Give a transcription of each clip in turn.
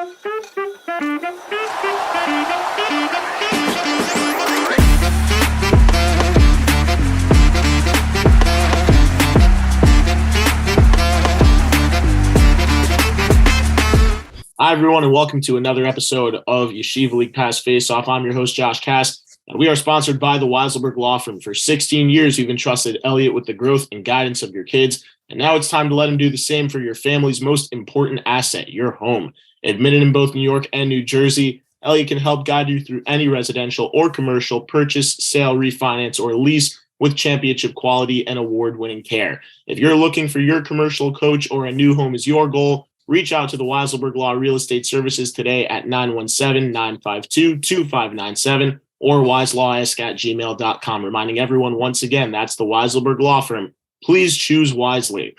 Hi, everyone, and welcome to another episode of Yeshiva League Pass Faceoff. I'm your host, Josh Cass, and we are sponsored by the Weiselberg Law Firm. For 16 years, you've entrusted Elliot with the growth and guidance of your kids, and now it's time to let him do the same for your family's most important asset, your home. Admitted in both New York and New Jersey, Elliot can help guide you through any residential or commercial purchase, sale, refinance, or lease with championship quality and award-winning care. If you're looking for your commercial coach or a new home is your goal, reach out to the Weiselberg Law Real Estate Services today at 917-952-2597 or wiselawsk@gmail.com. Reminding everyone once again, that's the Weiselberg Law Firm. Please choose wisely.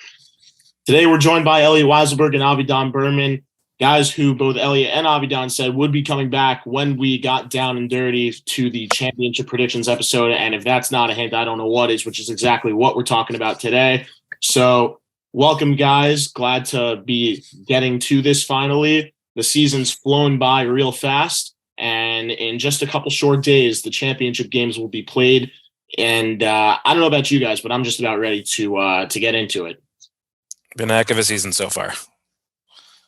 Today, we're joined by Elliot Weiselberg and Avidan Berman, guys who both Elliot and Avidan said would be coming back when we got down and dirty to the championship predictions episode. And if that's not a hint, I don't know what is, which is exactly what we're talking about today. So, welcome, guys. Glad to be getting to this finally. The season's flown by real fast, and in just a couple short days, the championship games will be played. And I don't know about you guys, but I'm just about ready to get into it. Been a heck of a season so far.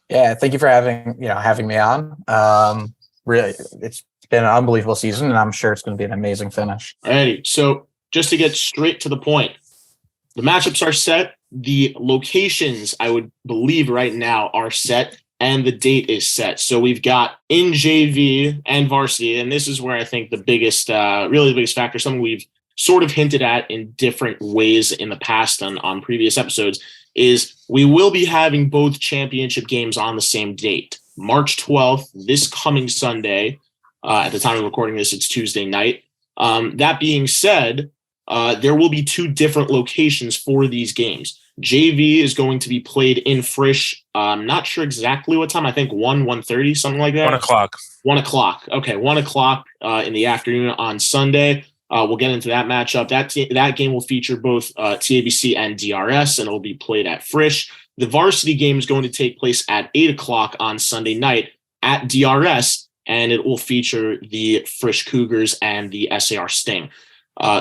Yeah, thank you for having me on. Really, it's been an unbelievable season, and I'm sure it's going to be an amazing finish. Alrighty, so just to get straight to the point, the matchups are set. The locations, I would believe right now, are set, and the date is set. So we've got in JV and Varsity, and this is where I think the biggest, really the biggest factor, something we've sort of hinted at in different ways in the past on previous episodes, is we will be having both championship games on the same date. March 12th, this coming Sunday. At the time of recording this, it's Tuesday night. That being said, there will be two different locations for these games. JV is going to be played in Frisch. I'm not sure exactly what time. I think 1:30, something like that. 1 o'clock. 1 o'clock. Okay, 1 o'clock in the afternoon on Sunday. We'll get into that matchup. That game will feature both TABC and DRS, and it will be played at Frisch. The Varsity game is going to take place at 8 o'clock on Sunday night at DRS, and it will feature the Frisch Cougars and the SAR Sting.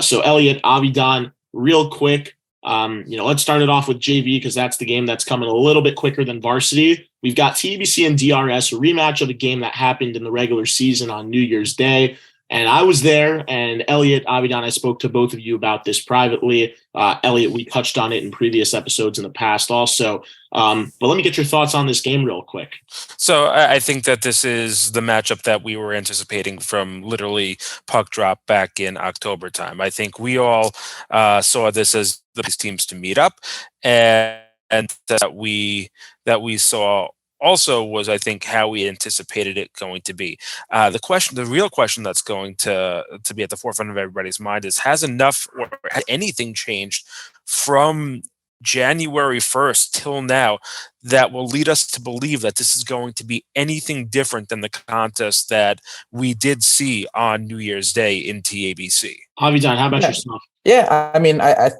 So Elliot, Avidan, real quick, let's start it off with JV because that's the game that's coming a little bit quicker than Varsity. We've got TBC and DRS, a rematch of a game that happened in the regular season on New Year's Day. And I was there, and Elliot, Avidan, I spoke to both of you about this privately. Elliot, we touched on it in previous episodes in the past also. But let me get your thoughts on this game real quick. So I think that this is the matchup that we were anticipating from literally puck drop back in October time. I think we all saw this as these teams to meet up, and that we saw also was, I think, how we anticipated it going to be. The real question that's going to be at the forefront of everybody's mind is, has enough or has anything changed from January 1st till now that will lead us to believe that this is going to be anything different than the contest that we did see on New Year's Day in TABC? Avidan, how about yourself? Yeah, I mean, I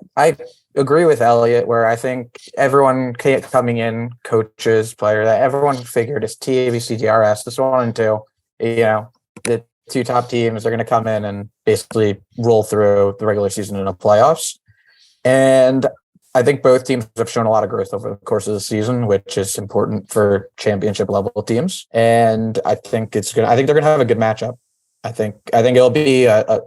agree with Elliot, where I think everyone coming in, coaches, player, that everyone figured it's TABC, DRS, this 1 and 2. The two top teams are going to come in and basically roll through the regular season and the playoffs. And I think both teams have shown a lot of growth over the course of the season, which is important for championship level teams. And I think they're going to have a good matchup. I think it'll be a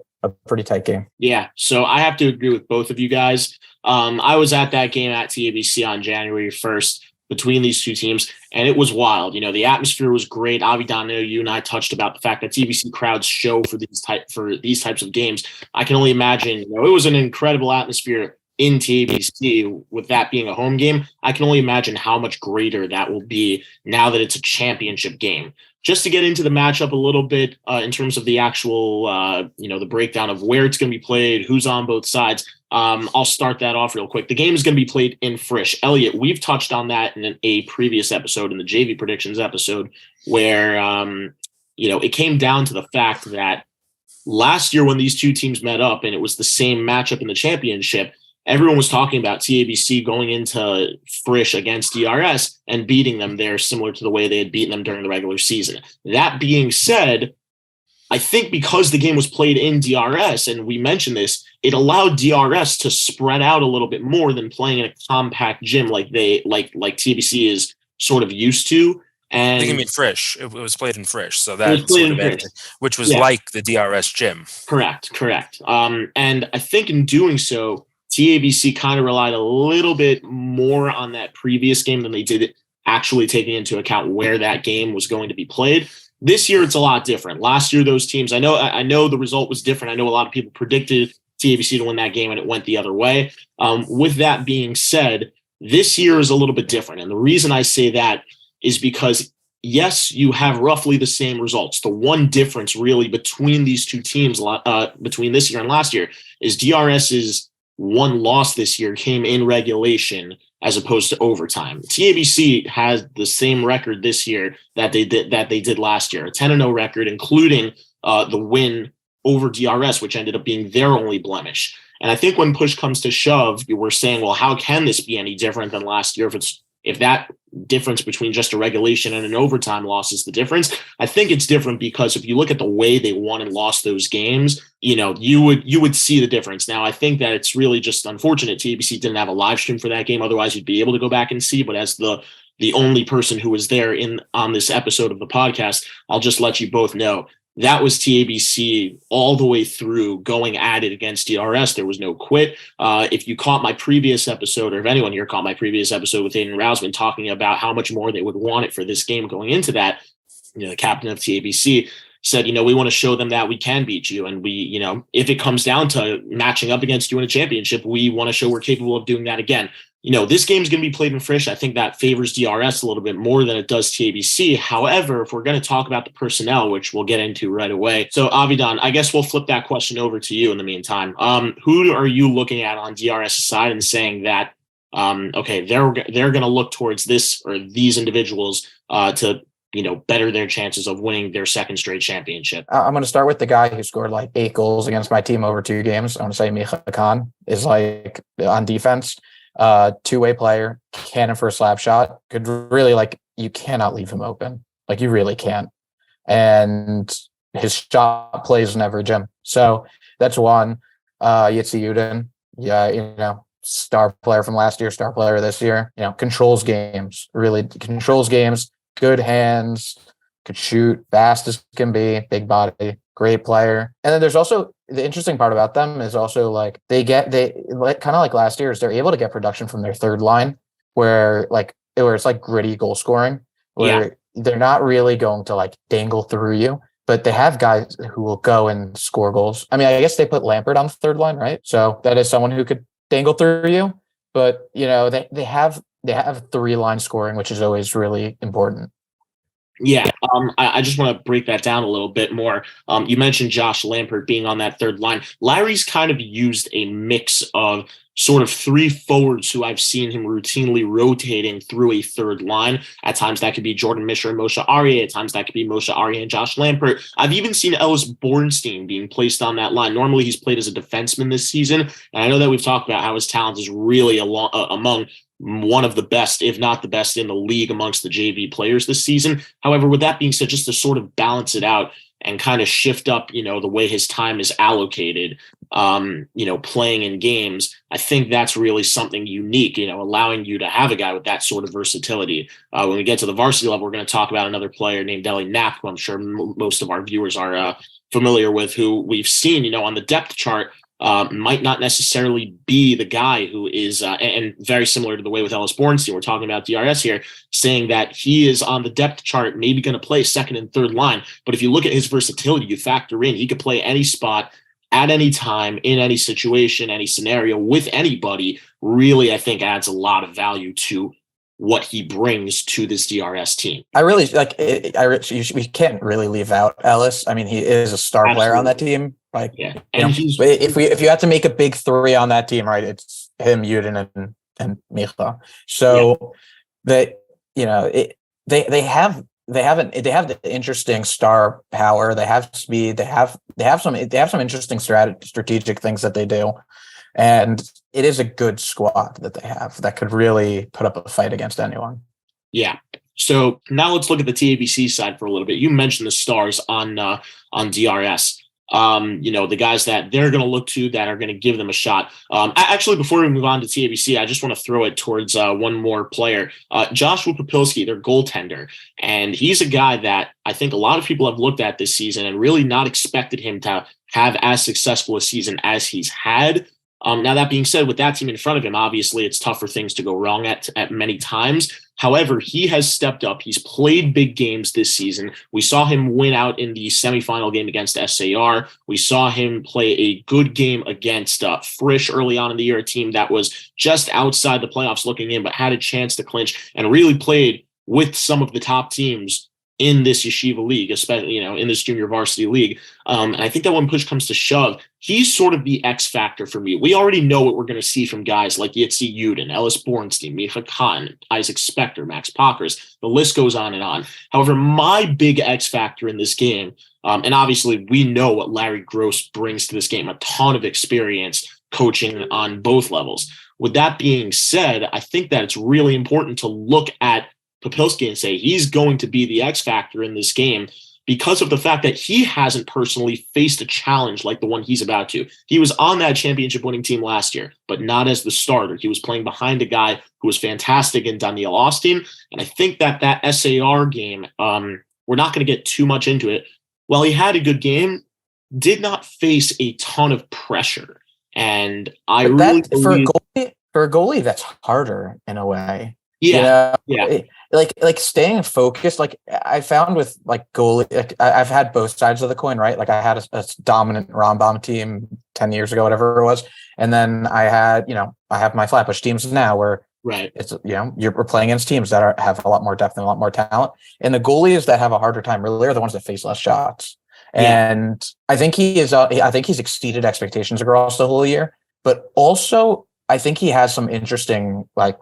pretty tight game. Yeah. So I have to agree with both of you guys. I was at that game at TABC on January 1st between these two teams, and it was wild. The atmosphere was great. Avidan, I know you and I touched about the fact that TBC crowds show for these types of games. I can only imagine, it was an incredible atmosphere in TABC with that being a home game. I can only imagine how much greater that will be now that it's a championship game. Just to get into the matchup a little bit in terms of the actual, the breakdown of where it's going to be played, who's on both sides. I'll start that off real quick. The game is going to be played in Frisch. Elliot, we've touched on that in a previous episode, in the JV predictions episode, where, it came down to the fact that last year when these two teams met up and it was the same matchup in the championship, everyone was talking about TABC going into Frisch against DRS and beating them there, similar to the way they had beaten them during the regular season. That being said, I think because the game was played in DRS, and we mentioned this, it allowed DRS to spread out a little bit more than playing in a compact gym like TABC is sort of used to. And I think you mean Frisch. It was played in Frisch, so that sort of added, which was like the DRS gym. Correct. And I think in doing so, TABC kind of relied a little bit more on that previous game than they did actually taking into account where that game was going to be played. This year, it's a lot different. Last year, those teams, I know the result was different. I know a lot of people predicted TABC to win that game, and it went the other way. With that being said, this year is a little bit different. And the reason I say that is because, yes, you have roughly the same results. The one difference really between these two teams, between this year and last year, is DRS's one loss this year came in regulation as opposed to overtime. TABC has the same record this year that they did last year, a 10-0 record, including the win over DRS, which ended up being their only blemish. And I think when push comes to shove, you were saying, well, how can this be any different than last year if that difference between just a regulation and an overtime loss is the difference? I think it's different because if you look at the way they won and lost those games, you would see the difference. Now, I think that it's really just unfortunate TABC didn't have a live stream for that game. Otherwise, you'd be able to go back and see. But as the only person who was there on this episode of the podcast, I'll just let you both know that was TABC all the way through, going at it against DRS. There was no quit. If you caught my previous episode, or if anyone here caught my previous episode with Aiden Rousman talking about how much more they would want it for this game going into that, the captain of TABC said, we want to show them that we can beat you. And we, if it comes down to matching up against you in a championship, we want to show we're capable of doing that again. This game is going to be played in Frisch. I think that favors DRS a little bit more than it does TABC. However, if we're going to talk about the personnel, which we'll get into right away. So Avidan, I guess we'll flip that question over to you in the meantime. Who are you looking at on DRS side and saying that, okay, they're going to look towards this or these individuals to, better their chances of winning their second straight championship? I'm going to start with the guy who scored like 8 goals against my team over 2 games. I'm going to say Micha Khan is like on defense. Two-way player, cannon for a slap shot, could really, you cannot leave him open. You really can't. And his shot plays in every gym. So that's one. Avidan, star player from last year, star player this year, controls games, good hands, could shoot, fast as can be, big body, great player. And then there's also the interesting part about them is also they kind of like last year, is they're able to get production from their third line where it's gritty goal scoring, where they're not really going to dangle through you, but they have guys who will go and score goals. I mean, I guess they put Lampert on the third line, right? So that is someone who could dangle through you, but they have 3-line scoring, which is always really important. Yeah, I just want to break that down a little bit more. You mentioned Josh Lampert being on that third line. Larry's kind of used a mix of sort of 3 forwards who I've seen him routinely rotating through a third line. At times that could be Jordan Mishra and Moshe Aryeh. At times that could be Moshe Aryeh and Josh Lampert. I've even seen Ellis Bornstein being placed on that line. Normally he's played as a defenseman this season. And I know that we've talked about how his talent is really among one of the best, if not the best in the league amongst the JV players this season. However, with that being said, just to sort of balance it out and kind of shift up, the way his time is allocated, playing in games, I think that's really something unique, allowing you to have a guy with that sort of versatility. When we get to the varsity level, we're going to talk about another player named Elliot, who I'm sure most of our viewers are familiar with, who we've seen, on the depth chart. Might not necessarily be the guy who is, and very similar to the way with Ellis Bornstein, we're talking about DRS here, saying that he is on the depth chart, maybe going to play second and third line. But if you look at his versatility, you factor in, he could play any spot at any time, in any situation, any scenario, with anybody. Really, I think adds a lot of value to what he brings to this DRS team. I really we can't really leave out Ellis. I mean, he is a star player on that team. And if you had to make a big 3 on that team, right, it's him, Avidan, and Micha. So they have the interesting star power. They have speed. They have some interesting strategic things that they do. And it is a good squad that they have that could really put up a fight against anyone. Yeah. So now let's look at the TABC side for a little bit. You mentioned the stars on DRS. The guys that they're going to look to that are going to give them a shot. Actually, before we move on to TABC, I just want to throw it towards one more player, Joshua Popilski, their goaltender. And he's a guy that I think a lot of people have looked at this season and really not expected him to have as successful a season as he's had. Now, that being said, with that team in front of him, obviously it's tough for things to go wrong at many times. However, he has stepped up. He's played big games this season. We saw him win out in the semifinal game against SAR. We saw him play a good game against Frisch early on in the year, a team that was just outside the playoffs looking in, but had a chance to clinch and really played with some of the top teams in this yeshiva league, especially, in this junior varsity league. And I think that when push comes to shove, he's sort of the X factor for me. We already know what we're going to see from guys like Yitzi Yudin, Ellis Bornstein, Micha Khan, Isaac Spector, Max Pockers. The list goes on and on. However, my big X factor in this game, and obviously we know what Larry Gross brings to this game, a ton of experience coaching on both levels. With that being said, I think that it's really important to look at Popilski and say he's going to be the X factor in this game because of the fact that he hasn't personally faced a challenge like the one he's about to. He was on that championship winning team last year, but not as the starter. He was playing behind a guy who was fantastic in Daniel Austin. And I think that SAR game, we're not going to get too much into it. While he had a good game, did not face a ton of pressure. And I really believe for a goalie, that's harder in a way. Yeah. Like staying focused. Like I found with like goalie, like I've had both sides of the coin, right? Like I had a dominant Rambam team 10 years ago, whatever it was. And then I had, I have my Flatbush teams now where it's, we're playing against teams that have a lot more depth and a lot more talent. And the goalies that have a harder time really are the ones that face less shots. And I think he's exceeded expectations across the whole year, but also I think he has some interesting like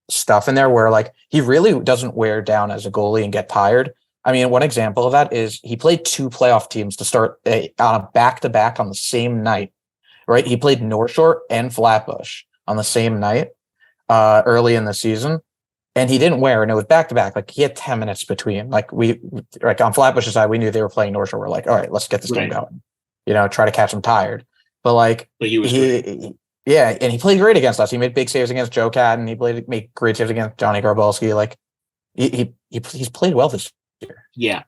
stuff in there where like he really doesn't wear down as a goalie and get tired. I mean, one example of that is he played 2 playoff teams to start on a back-to-back on the same night, right? He played North Shore and Flatbush on the same night early in the season, and he didn't wear, and it was back-to-back. Like he had 10 minutes between. Like on Flatbush's side, we knew they were playing North Shore. We're like, all right, let's get this game going. Try to catch him tired. But he was great. Yeah, and he played great against us. He made big saves against Joe Cat, and he made great saves against Johnny Garbolski. Like he's played well this year. Yeah,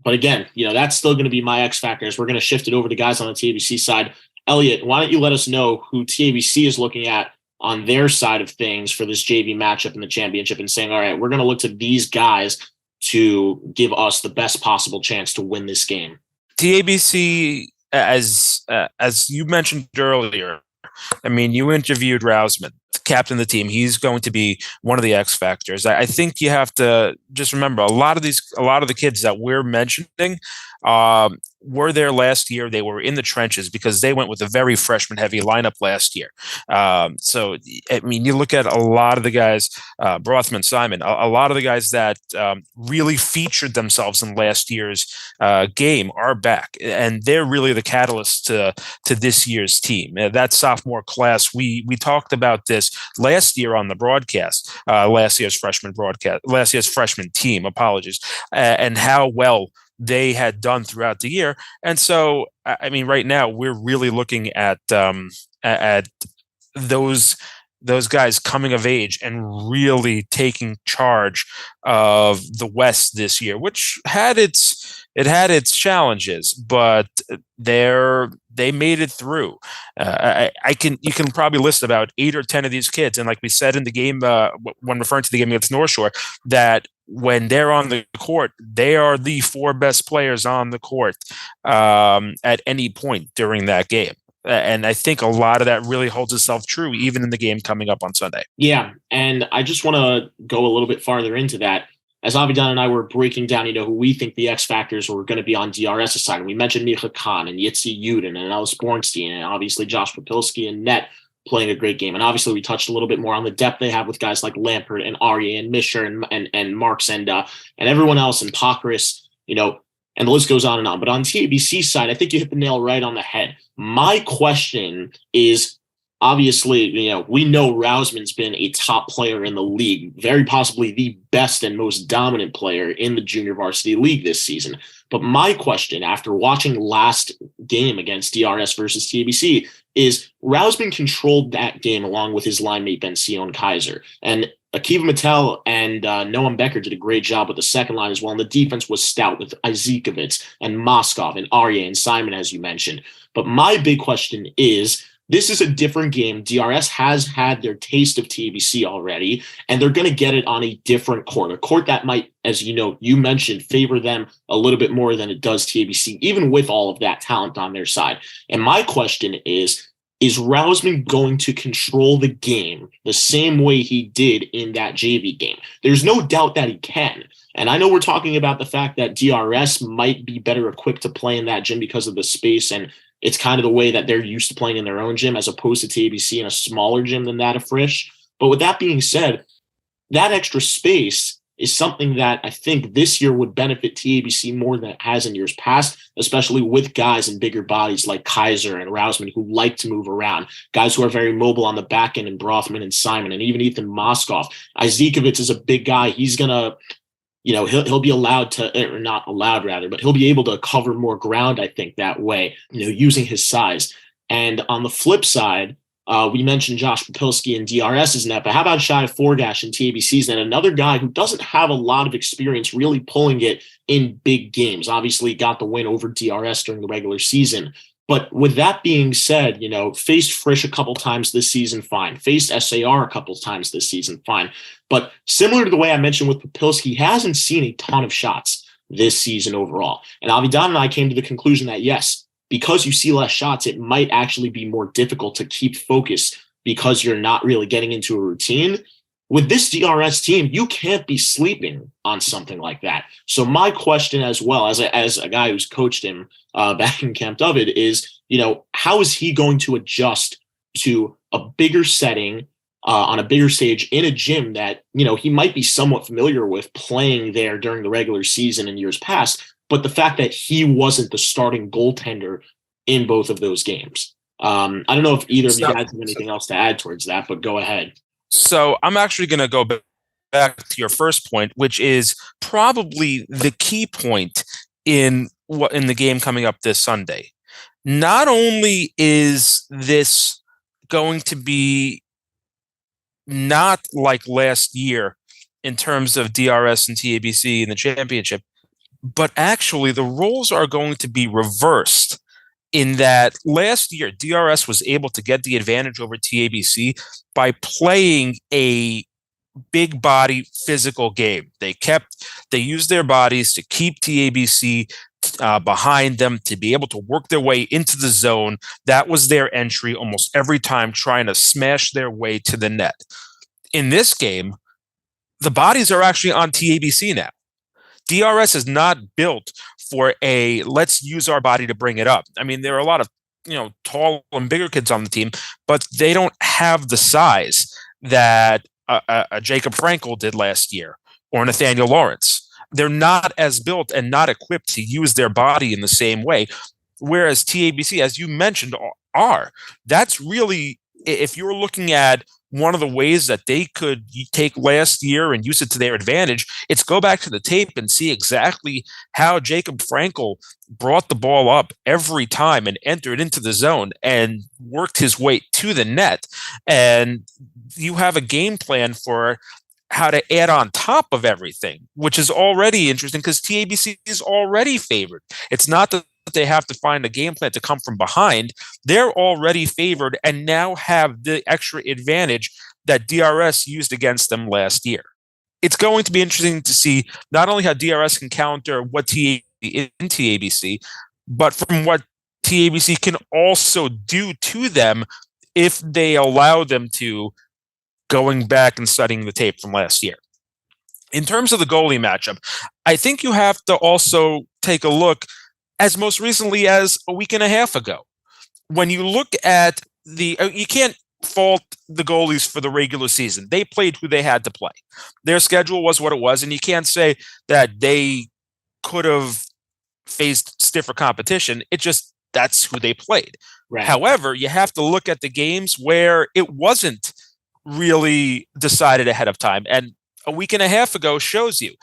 but again, that's still going to be my X factors. We're going to shift it over to guys on the TABC side. Elliot, why don't you let us know who TABC is looking at on their side of things for this JV matchup in the championship, and saying, all right, we're going to look to these guys to give us the best possible chance to win this game. TABC, as you mentioned earlier. I mean, you interviewed Rausman, captain of the team. He's going to be one of the X factors. I think you have to just remember a lot of the kids that we're mentioning were there last year. They were in the trenches because they went with a very freshman heavy lineup last year. So, I mean, you look at a lot of the guys, Brothman, Simon, a lot of the guys that really featured themselves in last year's game are back, and they're really the catalyst to this year's team. That sophomore class, we talked about this last year on the broadcast, last year's freshman team, apologies, and how well they had done throughout the year. And so, I mean, right now we're really looking at those guys coming of age and really taking charge of the West this year, which had its challenges, but they made it through. You can probably list about 8 or 10 of these kids, and like we said in the game when referring to the game against North Shore, that when they're on the court, they are the 4 best players on the court at any point during that game. And I think a lot of that really holds itself true even in the game coming up on Sunday. Yeah, and I just want to go a little bit farther into that. As Avidan and I were breaking down, who we think the X factors were going to be on DRS' side. And we mentioned Micha Khan and Yitzi Yudin and Ellis Bornstein and obviously Josh Popilski and Net playing a great game. And obviously we touched a little bit more on the depth they have with guys like Lampert and Arya and Misher and Marks and everyone else, and Pokris, and the list goes on and on. But on TABC side, I think you hit the nail right on the head. My question is, obviously, we know Rausman's been a top player in the league, very possibly the best and most dominant player in the junior varsity league this season. But my question, after watching last game against DRS versus TABC, is Rausman controlled that game along with his line mate Ben Sion Kaiser. And Akiva Mattel and Noam Becker did a great job with the second line as well. And the defense was stout with Izikovic and Moskov and Arye and Simon, as you mentioned. But my big question is, this is a different game. DRS has had their taste of TABC already, and they're going to get it on a different court, a court that might, as you mentioned, favor them a little bit more than it does TABC, even with all of that talent on their side. And my question is Rausman going to control the game the same way he did in that JV game? There's no doubt that he can. And I know we're talking about the fact that DRS might be better equipped to play in that gym because of the space, and it's kind of the way that they're used to playing in their own gym as opposed to TABC in a smaller gym than that of Frisch. But with that being said, that extra space is something that I think this year would benefit TABC more than it has in years past, especially with guys in bigger bodies like Kaiser and Rausman who like to move around, guys who are very mobile on the back end, and Brothman and Simon, and even Ethan Moskov. Izikovic is a big guy. He's going to, he'll be allowed to, or not allowed rather, but he'll be able to cover more ground, I think, that way, using his size. And on the flip side, we mentioned Josh Popilski and DRS's net, but how about Shai Forgash and TABC's net? Another guy who doesn't have a lot of experience really pulling it in big games. Obviously got the win over DRS during the regular season. But with that being said, faced Frisch a couple times this season, fine. Faced SAR a couple times this season, fine. But similar to the way I mentioned with Popilski, he hasn't seen a ton of shots this season overall. And Avidan and I came to the conclusion that, yes, because you see less shots, it might actually be more difficult to keep focus because you're not really getting into a routine. With this DRS team, you can't be sleeping on something like that. So my question as well, as a guy who's coached him back in Camp David, is, how is he going to adjust to a bigger setting on a bigger stage in a gym that, he might be somewhat familiar with playing there during the regular season in years past, but the fact that he wasn't the starting goaltender in both of those games. I don't know if either of you guys have anything else to add towards that, but go ahead. So I'm actually going to go back to your first point, which is probably the key point in the game coming up this Sunday. Not only is this going to be not like last year in terms of DRS and TABC in the championship, but actually the roles are going to be reversed in that last year, DRS was able to get the advantage over TABC by playing a big body physical game. They used their bodies to keep TABC behind them, to be able to work their way into the zone. That was their entry almost every time, trying to smash their way to the net. In this game, the bodies are actually on TABC now. DRS is not built for let's use our body to bring it up. I mean, there are a lot of, tall and bigger kids on the team, but they don't have the size that Jacob Frankel did last year or Nathaniel Lawrence. They're not as built and not equipped to use their body in the same way. Whereas TABC, as you mentioned, are. That's really, if you're looking at one of the ways that they could take last year and use it to their advantage, it's go back to the tape and see exactly how Jacob Frankel brought the ball up every time and entered into the zone and worked his way to the net. And you have a game plan for how to add on top of everything, which is already interesting because TABC is already favored. It's not that they have to find a game plan to come from behind. They're already favored and now have the extra advantage that DRS used against them last year. It's going to be interesting to see not only how DRS can counter what in TABC, but from what TABC can also do to them if they allow them to, going back and studying the tape from last year. In terms of the goalie matchup, I think you have to also take a look as most recently as a week and a half ago. When you look at you can't fault the goalies for the regular season. They played who they had to play. Their schedule was what it was, and you can't say that they could have faced stiffer competition. It just that's who they played. Right. However, you have to look at the games where it wasn't really decided ahead of time. And a week and a half ago shows you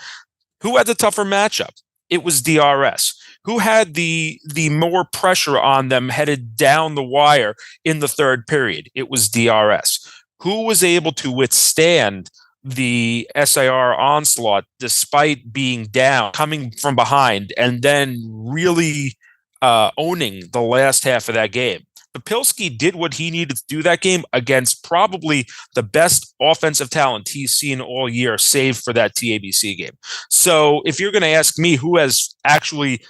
who had the tougher matchup. It was DRS. Who had the more pressure on them headed down the wire in the third period? It was DRS. Who was able to withstand the SAR onslaught despite being down, coming from behind, and then really owning the last half of that game? Papilski did what he needed to do that game against probably the best offensive talent he's seen all year, save for that TABC game. So if you're going to ask me who has actually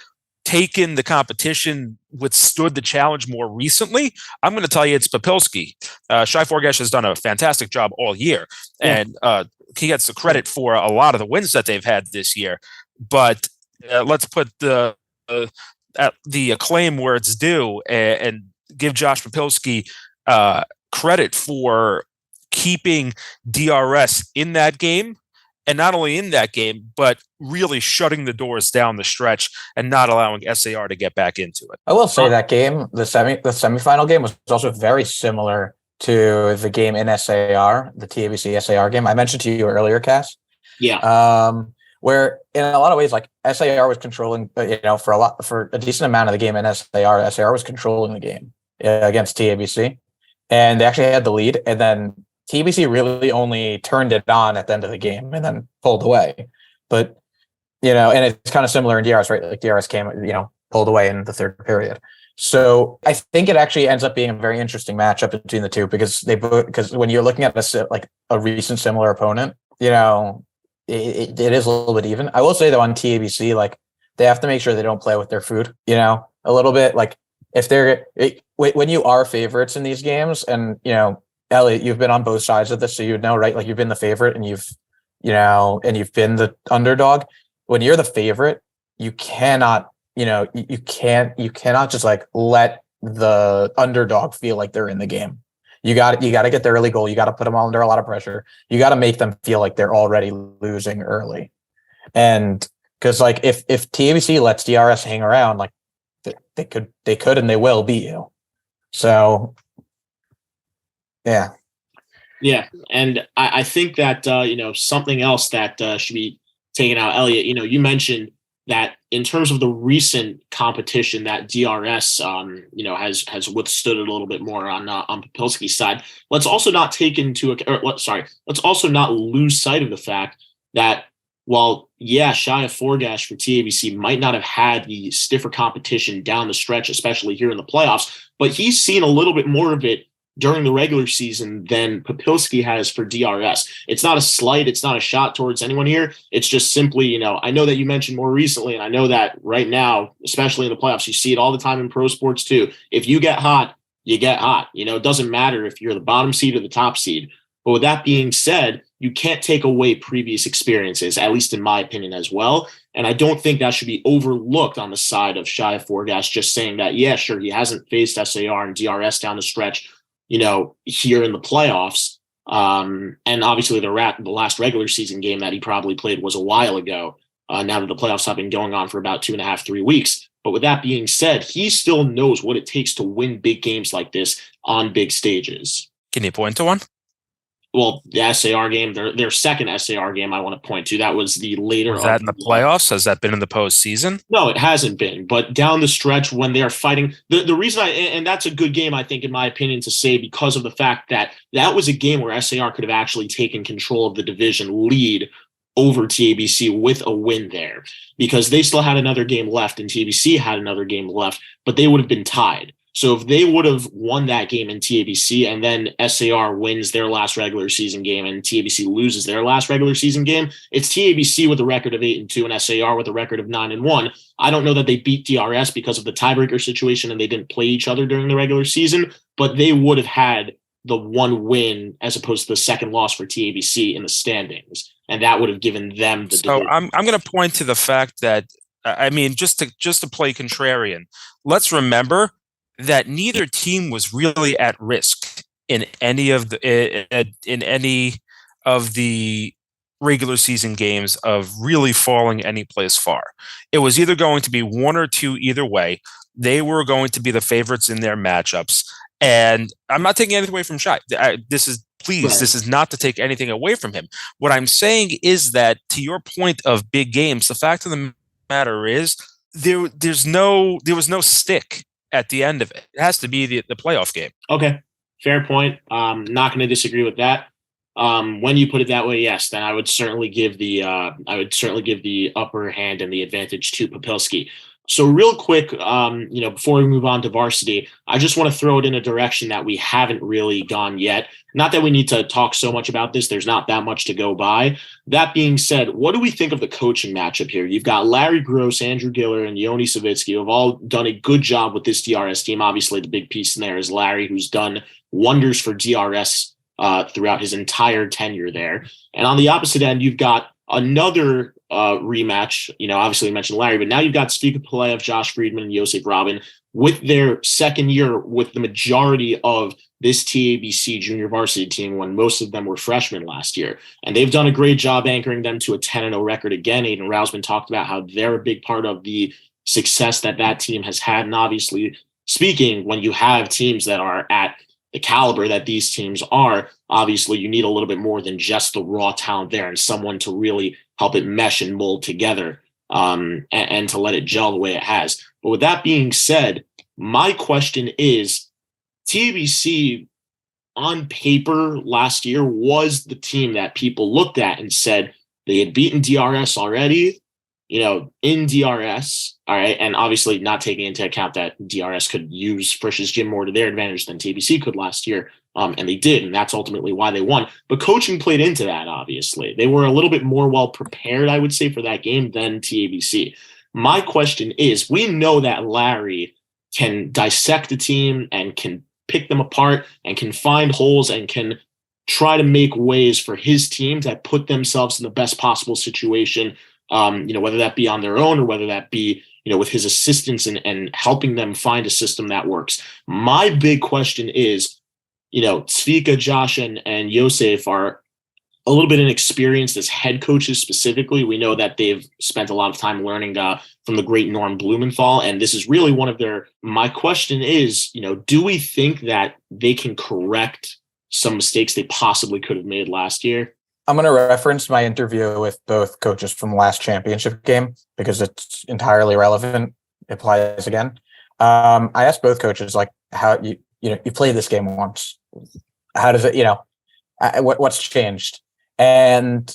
taken the competition, withstood the challenge more recently, I'm going to tell you it's Papilski. Shai Forgash has done a fantastic job all year, and he gets the credit for a lot of the wins that they've had this year. But let's put the acclaim where it's due and give Josh Papilski credit for keeping DRS in that game, and not only in that game, but really shutting the doors down the stretch and not allowing SAR to get back into it. I will say that game, the semifinal game, was also very similar to the game in SAR, the TABC SAR game I mentioned to you earlier, Cass. Yeah. Where in a lot of ways, like SAR was controlling, for a decent amount of the game in SAR was controlling the game against TABC, and they actually had the lead, and then TABC really only turned it on at the end of the game and then pulled away. But and it's kind of similar in DRS, right? Like DRS came, pulled away in the third period. So I think it actually ends up being a very interesting matchup between the two because when you're looking at a recent similar opponent, it is a little bit even. I will say though, on TABC, like they have to make sure they don't play with their food, a little bit. Like if when you are favorites in these games, and Elliot, you've been on both sides of this, so you know, right? Like you've been the favorite and you've been the underdog. When you're the favorite, you cannot, you cannot just like let the underdog feel like they're in the game. You got to get the early goal. You got to put them all under a lot of pressure. You got to make them feel like they're already losing early. And because like if TABC lets DRS hang around, like they could and they will beat you. So yeah. Yeah. And I think that something else that should be taken out, Elliot, you mentioned that in terms of the recent competition that DRS has withstood it a little bit more on Papilski's side. Let's also not let's also not lose sight of the fact that Shai Forgash for TABC might not have had the stiffer competition down the stretch, especially here in the playoffs, but he's seen a little bit more of it during the regular season than Papilski has for DRS. It's not a slight, it's not a shot towards anyone here. It's just simply, I know that you mentioned more recently, and I know that right now, especially in the playoffs, you see it all the time in pro sports too. If you get hot, you get hot. It doesn't matter if you're the bottom seed or the top seed. But with that being said, you can't take away previous experiences, at least in my opinion as well. And I don't think that should be overlooked on the side of Shai Forgash, just saying that, yeah, sure, he hasn't faced SAR and DRS down the stretch, here in the playoffs. And obviously the last regular season game that he probably played was a while ago, now that the playoffs have been going on for about 2.5, 3 weeks. But with that being said, he still knows what it takes to win big games like this on big stages. Can you point to one? Well, the SAR game, their second SAR game I want to point to, that was the later. Was that in the playoffs? Has that been in the postseason? No, it hasn't been. But down the stretch when they're fighting, the reason and that's a good game, I think, in my opinion, to say because of the fact that was a game where SAR could have actually taken control of the division lead over TABC with a win there, because they still had another game left and TABC had another game left, but they would have been tied. So if they would have won that game in TABC and then SAR wins their last regular season game and TABC loses their last regular season game, it's TABC with a record of 8-2 and SAR with a record of 9-1. I don't know that they beat DRS because of the tiebreaker situation and they didn't play each other during the regular season, but they would have had the one win as opposed to the second loss for TABC in the standings. And that would have given them the So I'm going to point to the fact that, just to play contrarian, let's remember that neither team was really at risk in any of the regular season games of really falling any place far. It was either going to be one or two either way. They were going to be the favorites in their matchups. And I'm not taking anything away from Shai. This is not to take anything away from him. What I'm saying is that, to your point of big games, the fact of the matter is there was no stick at the end of it. It has to be the playoff game. Okay, fair point. Not going to disagree with that. When you put it that way, yes, then I would certainly give the upper hand and the advantage to Papilski. So real quick, before we move on to varsity, I just want to throw it in a direction that we haven't really gone yet. Not that we need to talk so much about this. There's not that much to go by. That being said, what do we think of the coaching matchup here? You've got Larry Gross, Andrew Giller, and Yoni Savitsky, who have all done a good job with this DRS team. Obviously, the big piece in there is Larry, who's done wonders for DRS throughout his entire tenure there. And on the opposite end, you've got another rematch. Obviously we mentioned Larry, but now you've got Svika Pelayev, Josh Friedman, and Josef Robin with their second year with the majority of this TABC junior varsity team when most of them were freshmen last year. And they've done a great job anchoring them to a 10-0 record again. Aiden Rousman talked about how they're a big part of the success that team has had. And obviously speaking, when you have teams that are at the caliber that these teams are, obviously you need a little bit more than just the raw talent there and someone to really help it mesh and mold together and to let it gel the way it has. But with that being said, my question is, TABC on paper last year was the team that people looked at and said they had beaten DRS already, in DRS, all right, and obviously not taking into account that DRS could use Frisch's gym more to their advantage than TABC could last year, and they did, and that's ultimately why they won. But coaching played into that, obviously. They were a little bit more well-prepared, I would say, for that game than TABC. My question is, we know that Larry can dissect a team and can pick them apart and can find holes and can try to make ways for his team to put themselves in the best possible situation, whether that be on their own or whether that be, with his assistance and helping them find a system that works. My big question is, Svika, Josh, and Yosef are a little bit inexperienced as head coaches specifically. We know that they've spent a lot of time learning from the great Norm Blumenthal, and this is really one of my question is, do we think that they can correct some mistakes they possibly could have made last year? I'm going to reference my interview with both coaches from the last championship game because it's entirely relevant. It applies again. I asked both coaches, like, how you played this game once. How does it, what's changed? And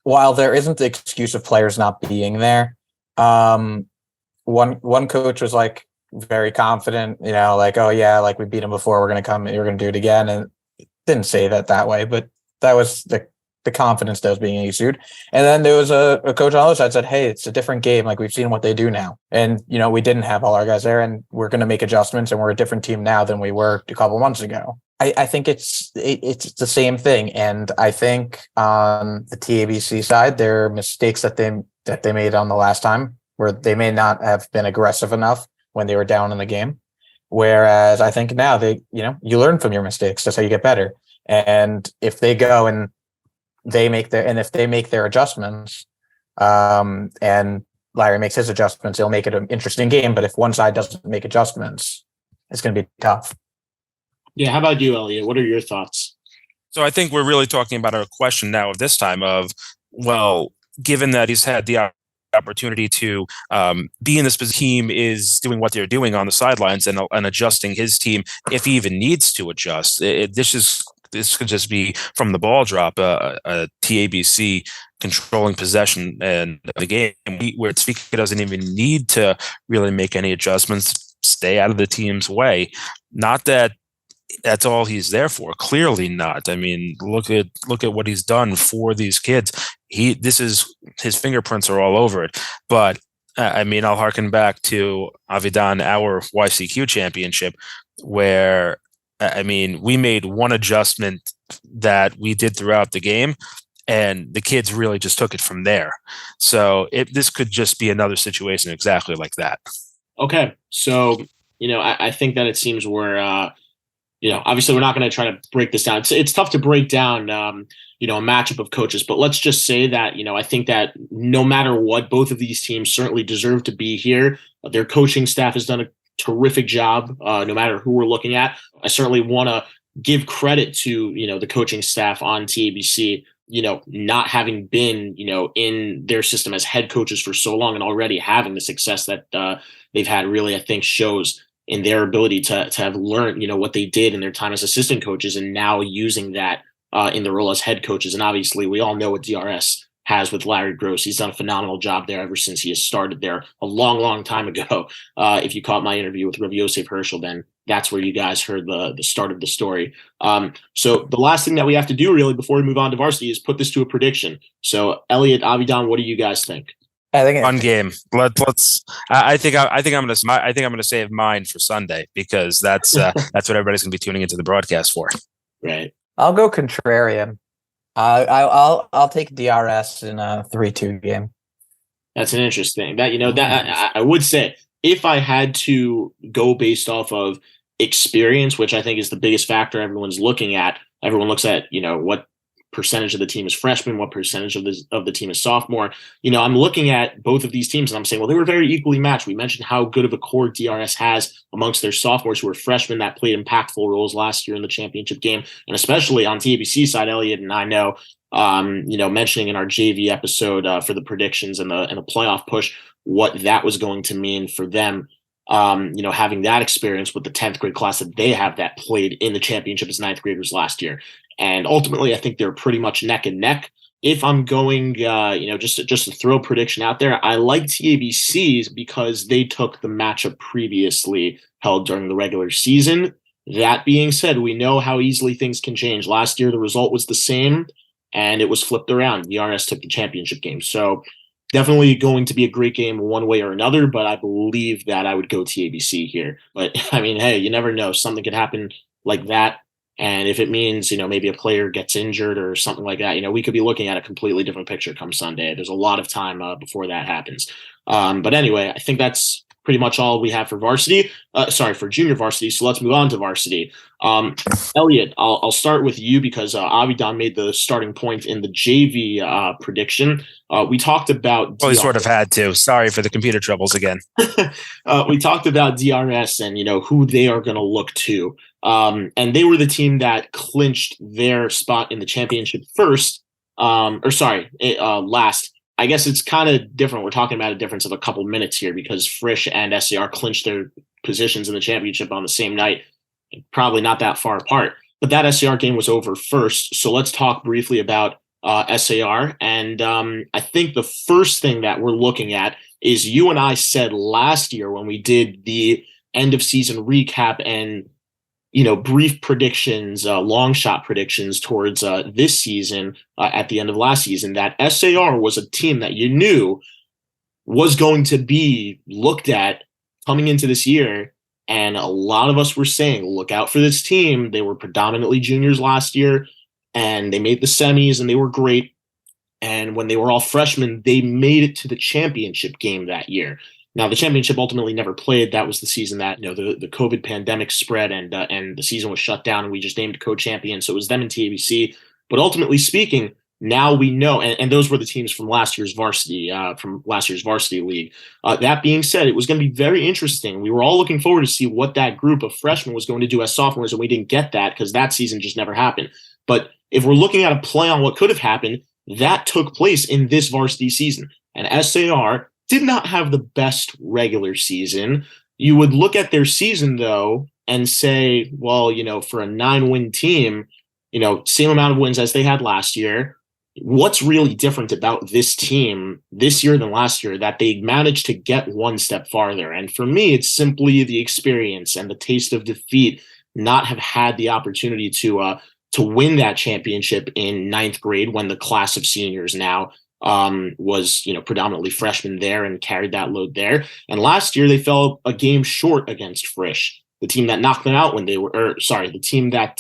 while there isn't the excuse of players not being there, one coach was like very confident, like, oh yeah, like we beat them before, we're going to come, you're going to do it again. And didn't say that way, but that was the confidence that was being issued. And then there was a coach on the other side said, hey, it's a different game. Like, we've seen what they do now. And, we didn't have all our guys there, and we're going to make adjustments, and we're a different team now than we were a couple months ago. I think it's the same thing. And I think on the TABC side, there are mistakes that they made on the last time where they may not have been aggressive enough when they were down in the game. Whereas I think now you learn from your mistakes. That's how you get better. And if they go and if they make their adjustments, and Larry makes his adjustments, he'll make it an interesting game. But if one side doesn't make adjustments, it's going to be tough. Yeah. How about you, Elliot? What are your thoughts? So I think we're really talking about a question now of this time of, well, given that he's had the opportunity to be in this team is doing what they're doing on the sidelines and adjusting his team if he even needs to adjust. This could just be from the ball drop, a TABC controlling possession and the game where Svika doesn't even need to really make any adjustments, stay out of the team's way. Not that that's all he's there for. Clearly not. I mean, look at what he's done for these kids. His fingerprints are all over it. But I'll harken back to Avidan, our YCQ championship, where we made one adjustment that we did throughout the game, and the kids really just took it from there. So this could just be another situation exactly like that. Okay. So, I think that it seems we're, obviously we're not going to try to break this down. It's tough to break down, a matchup of coaches. But let's just say that, I think that no matter what, both of these teams certainly deserve to be here. Their coaching staff has done a terrific job, no matter who we're looking at. I certainly want to give credit to, the coaching staff on TABC, not having been, in their system as head coaches for so long and already having the success that they've had really, I think, shows in their ability to have learned, what they did in their time as assistant coaches and now using that in the role as head coaches. And obviously, we all know what DRS has with Larry Gross. He's done a phenomenal job there ever since he has started there a long, long time ago. If you caught my interview with Rav Yosef Herschel, then that's where you guys heard the start of the story. So the last thing that we have to do really before we move on to varsity is put this to a prediction. So Elliot, Avidan, what do you guys think? I think Fun game. Let's. I think I'm gonna save mine for Sunday because that's what everybody's gonna be tuning into the broadcast for. Right. I'll go contrarian. I'll take DRS in a 3-2 game. That's an interesting that I would say if I had to go based off of experience, which I think is the biggest factor everyone's looking at. Everyone looks at what percentage of the team is freshman, what percentage of the team is sophomore. I'm looking at both of these teams and I'm saying, well, they were very equally matched. We mentioned how good of a core DRS has amongst their sophomores who were freshmen that played impactful roles last year in the championship game. And especially on TABC side, Elliot and I know, mentioning in our JV episode for the predictions and the playoff push, what that was going to mean for them. Having that experience with the 10th grade class that they have that played in the championship as 9th graders last year. And ultimately, I think they're pretty much neck and neck. If I'm going, just to throw a prediction out there, I like TABC's because they took the matchup previously held during the regular season. That being said, we know how easily things can change. Last year, the result was the same, and it was flipped around. The RS took the championship game. So definitely going to be a great game one way or another, but I believe that I would go TABC here. But, I mean, hey, you never know. Something could happen like that. And if it means, maybe a player gets injured or something like that, we could be looking at a completely different picture come Sunday. There's a lot of time before that happens. But anyway, I think that's pretty much all we have for varsity. For junior varsity. So let's move on to varsity. Elliot, I'll start with you because Avidan made the starting point in the JV prediction. We talked about. Well, he sort of had to. Sorry for the computer troubles again. We talked about DRS and who they are going to look to. And they were the team that clinched their spot in the championship last. I guess it's kind of different. We're talking about a difference of a couple minutes here because Frisch and SAR clinched their positions in the championship on the same night, probably not that far apart. But that SAR game was over first. So let's talk briefly about SAR. And I think the first thing that we're looking at is you and I said last year when we did the end of season recap and brief predictions, long shot predictions towards this season at the end of last season, that SAR was a team that you knew was going to be looked at coming into this year. And a lot of us were saying, look out for this team. They were predominantly juniors last year and they made the semis and they were great. And when they were all freshmen, they made it to the championship game that year. Now, the championship ultimately never played. That was the season that the COVID pandemic spread and the season was shut down, and we just named co-champion. So it was them and TABC. But ultimately speaking, now we know, and those were the teams from last year's varsity league. That being said, it was going to be very interesting. We were all looking forward to see what that group of freshmen was going to do as sophomores, and we didn't get that because that season just never happened. But if we're looking at a play on what could have happened, that took place in this varsity season, and SAR did not have the best regular season. You would look at their season, though, and say, well, for a 9-win team, same amount of wins as they had last year. What's really different about this team this year than last year that they managed to get one step farther? And for me, it's simply the experience and the taste of defeat, not have had the opportunity to win that championship in 9th grade when the class of seniors now was predominantly freshmen there and carried that load there. And last year they fell a game short against Frisch, the team that knocked them out when they were, the team that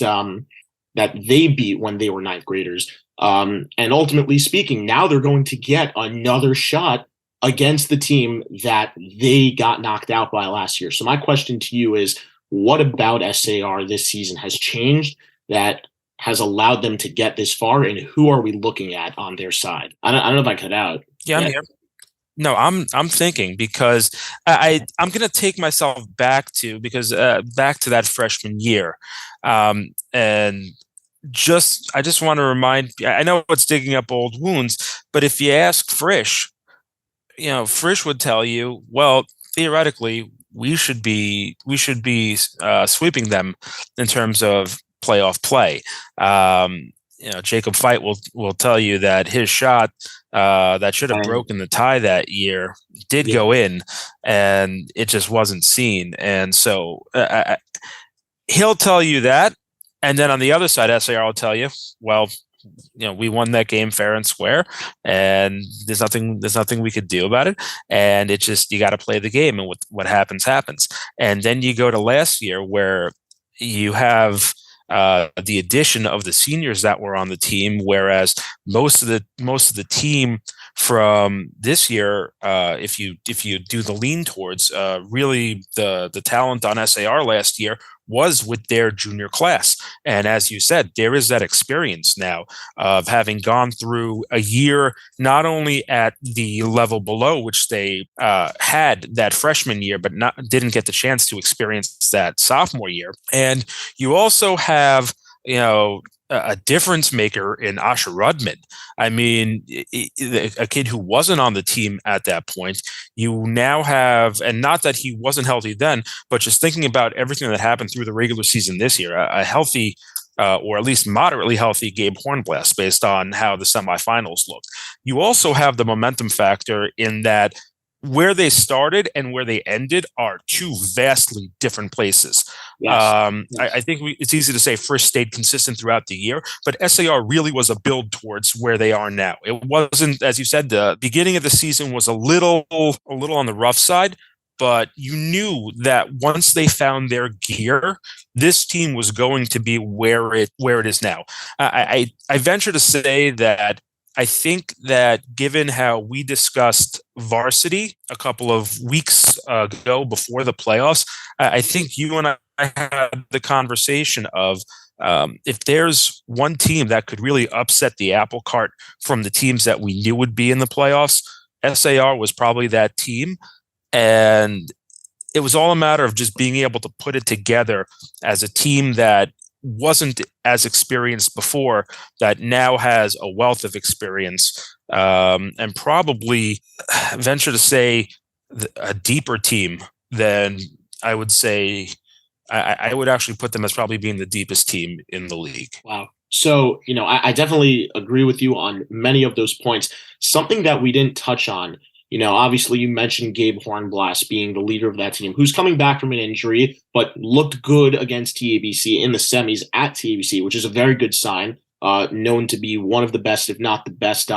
they beat when they were 9th graders. And ultimately speaking, now they're going to get another shot against the team that they got knocked out by last year. So my question to you is, what about SAR this season has changed that has allowed them to get this far, and who are we looking at on their side? I don't know if I cut out. Yeah, I'm here. No, I'm thinking, because I'm going to take myself back to that freshman year, and I just want to remind. I know it's digging up old wounds, but if you ask Frisch, Frisch would tell you, well, theoretically, we should be sweeping them in terms of playoff play. Jacob Fight will tell you that his shot that should have broken the tie that year did go in, and it just wasn't seen. And so he'll tell you that. And then on the other side, SAR will tell you, well, we won that game fair and square, and there's nothing we could do about it. And it's just, you got to play the game, and what happens. And then you go to last year, where you have the addition of the seniors that were on the team, whereas most of the team from this year, if you do the lean towards, really the talent on SAR last year was with their junior class. And as you said, there is that experience now of having gone through a year, not only at the level below, which they had that freshman year, but didn't get the chance to experience that sophomore year. And you also have, a difference maker in Asher Rudman. I mean, a kid who wasn't on the team at that point. You now have, and not that he wasn't healthy then, but just thinking about everything that happened through the regular season this year, a healthy, or at least moderately healthy Gabe Hornblast, based on how the semifinals looked. You also have the momentum factor in that where they started and where they ended are two vastly different places. Yes. I think it's easy to say Frisch stayed consistent throughout the year, but SAR really was a build towards where they are now. It wasn't, as you said, the beginning of the season was a little on the rough side, but you knew that once they found their gear, this team was going to be where it is now. I venture to say that I think that given how we discussed Varsity a couple of weeks ago before the playoffs, I think you and I had the conversation of if there's one team that could really upset the apple cart from the teams that we knew would be in the playoffs, SAR was probably that team. And it was all a matter of just being able to put it together as a team that wasn't as experienced before, that now has a wealth of experience, and probably venture to say a deeper team than I would say. I would actually put them as probably being the deepest team in the league. Wow. So, I definitely agree with you on many of those points. Something that we didn't touch on, obviously you mentioned Gabe Hornblast being the leader of that team, who's coming back from an injury, but looked good against TABC in the semis at TABC, which is a very good sign, known to be one of the best, if not the best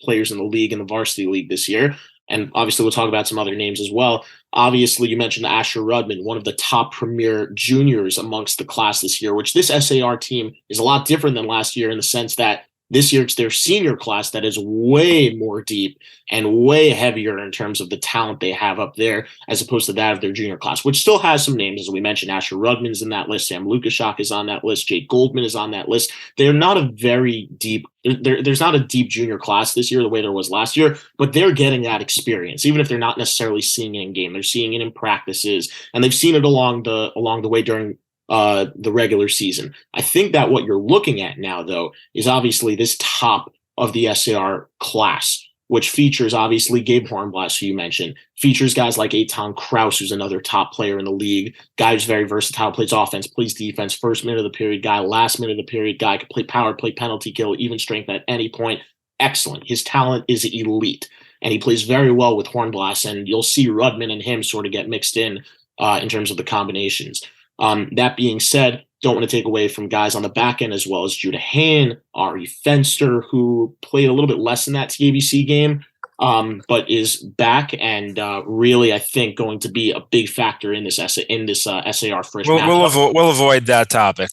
players in the league, in the varsity league this year. And obviously we'll talk about some other names as well. Obviously, you mentioned Asher Rudman, one of the top premier juniors amongst the class this year, which this SAR team is a lot different than last year in the sense that this year it's their senior class that is way more deep and way heavier in terms of the talent they have up there, as opposed to that of their junior class, which still has some names. As we mentioned, Asher Rudman's in that list. Sam Lukashak is on that list. Jake Goldman is on that list. They're not a very deep there's not a deep junior class this year the way there was last year, but they're getting that experience. Even if they're not necessarily seeing it in game, they're seeing it in practices, and they've seen it along the way during the regular season. I think that what you're looking at now, though, is obviously this top of the SAR class, which features obviously Gabe Hornblast, who you mentioned, features guys like Eitan Kraus, who's another top player in the league, guy who's very versatile, plays offense, plays defense, first minute of the period guy, last minute of the period guy, can play power, play penalty kill, even strength at any point. Excellent. His talent is elite, and he plays very well with Hornblast, and you'll see Rudman and him sort of get mixed in terms of the combinations. That being said, don't want to take away from guys on the back end as well as Judah Han, Ari Fenster, who played a little bit less in that TABC game, but is back and really, I think, going to be a big factor in this SAR Frisch matchup. We'll avoid that topic.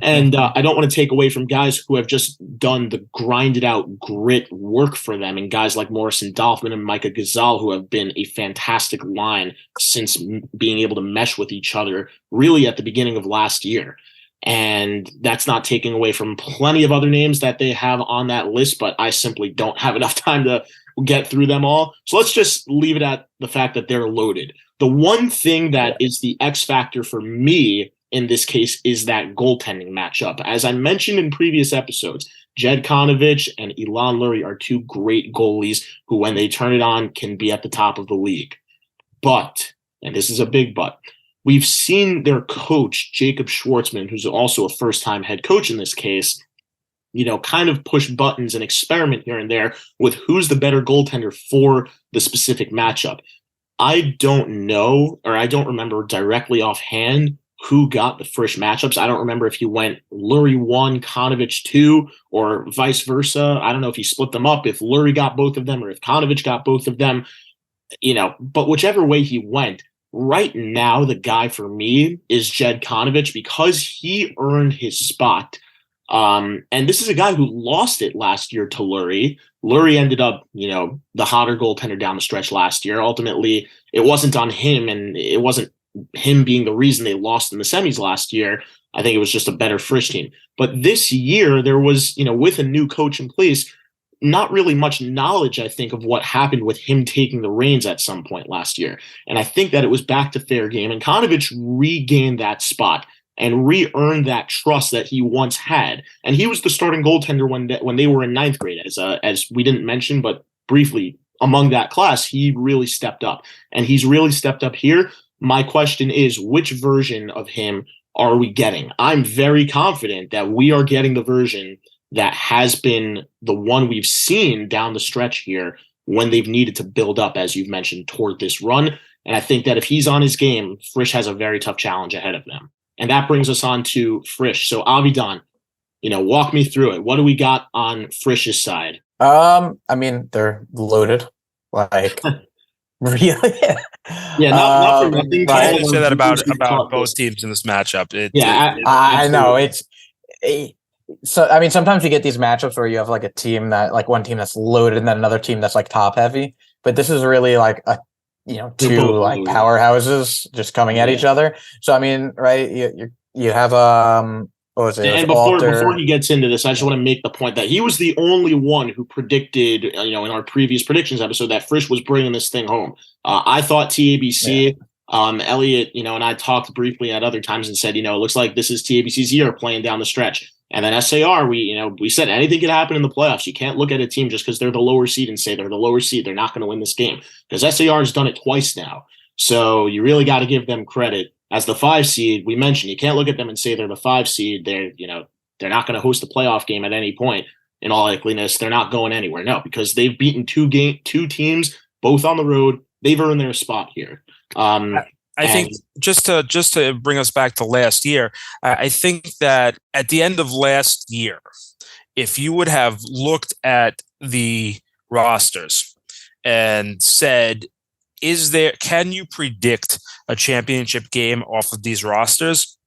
And I don't want to take away from guys who have just done the grinded out grit work for them, and guys like Morrison Dolphman and Micah Gazal, who have been a fantastic line since being able to mesh with each other really at the beginning of last year. And that's not taking away from plenty of other names that they have on that list, but I simply don't have enough time to get through them all. So let's just leave it at the fact that they're loaded. The one thing that is the X factor for me in this case is that goaltending matchup. As I mentioned in previous episodes, Jed Konovich and Elon Lurie are two great goalies who, when they turn it on, can be at the top of the league. But, and this is a big but, we've seen their coach, Jacob Schwartzman, who's also a first-time head coach in this case, kind of push buttons and experiment here and there with who's the better goaltender for the specific matchup. I don't know, or I don't remember directly offhand who got the Frisch matchups. I don't remember if he went Lurie 1, Konovich 2, or vice versa. I don't know if he split them up, if Lurie got both of them, or if Konovich got both of them. But whichever way he went, right now, the guy for me is Jed Konovich because he earned his spot. And this is a guy who lost it last year to Lurie. Lurie ended up, the hotter goaltender down the stretch last year. Ultimately, it wasn't on him, and it wasn't him being the reason they lost in the semis last year. I think it was just a better Frisch team. But this year, there was, with a new coach in place, not really much knowledge, I think, of what happened with him taking the reins at some point last year. And I think that it was back to fair game. And Konovich regained that spot and re-earned that trust that he once had. And he was the starting goaltender when they were in ninth grade, as we didn't mention, but briefly among that class, he really stepped up. And he's really stepped up here. My question is, which version of him are we getting? I'm very confident that we are getting the version that has been the one we've seen down the stretch here when they've needed to build up, as you've mentioned, toward this run. And I think that if he's on his game, Frisch has a very tough challenge ahead of them. And that brings us on to Frisch. So Avidan, walk me through it. What do we got on Frisch's side? They're loaded. Like, really? Yeah, not for nothing. I didn't say that about both teams in this matchup. I know sometimes you get these matchups where you have like a team that like one team that's loaded and then another team that's like top heavy. But this is really like a two like powerhouses just coming at each other. So you have what was it? And before he gets into this, I just want to make the point that he was the only one who predicted, in our previous predictions episode, that Frisch was bringing this thing home. I thought TABC. Elliot, and I talked briefly at other times and said, it looks like this is TABC's year playing down the stretch. And then SAR, we said anything could happen in the playoffs. You can't look at a team just because they're the lower seed and say they're the lower seed. They're not going to win this game because SAR has done it twice now. So you really got to give them credit. As the 5 seed, we mentioned, you can't look at them and say they're the 5 seed. They're not going to host a playoff game at any point. In all likeliness, they're not going anywhere. No, because they've beaten two teams, both on the road. They've earned their spot here. I think just to bring us back to last year, I think that at the end of last year, if you would have looked at the rosters and said, can you predict a championship game off of these rosters?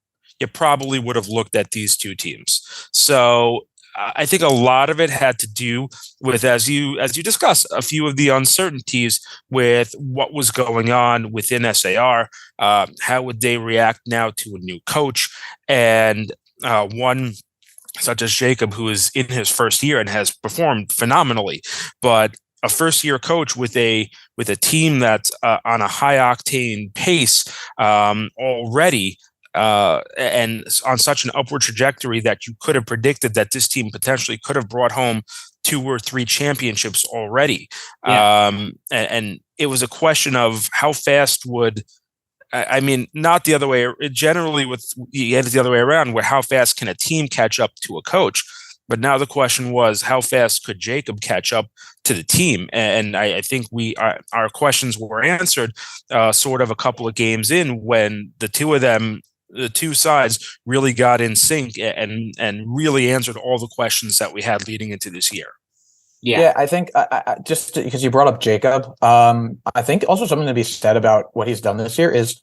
You probably would have looked at these two teams. So I think a lot of it had to do with, as you discussed, a few of the uncertainties with what was going on within SAR. How would they react now to a new coach? And one such as Jacob, who is in his first year and has performed phenomenally, but a first-year coach with a team that's on a high-octane pace already, and on such an upward trajectory that you could have predicted that this team potentially could have brought home 2 or 3 championships already. Yeah. And it was a question of how fast would, not the other way. Generally, you get it the other way around, where how fast can a team catch up to a coach? But now the question was, how fast could Jacob catch up to the team? And I think our questions were answered sort of a couple of games in when the two sides really got in sync and really answered all the questions that we had leading into this year. Yeah, I think just because you brought up Jacob, I think also something to be said about what he's done this year is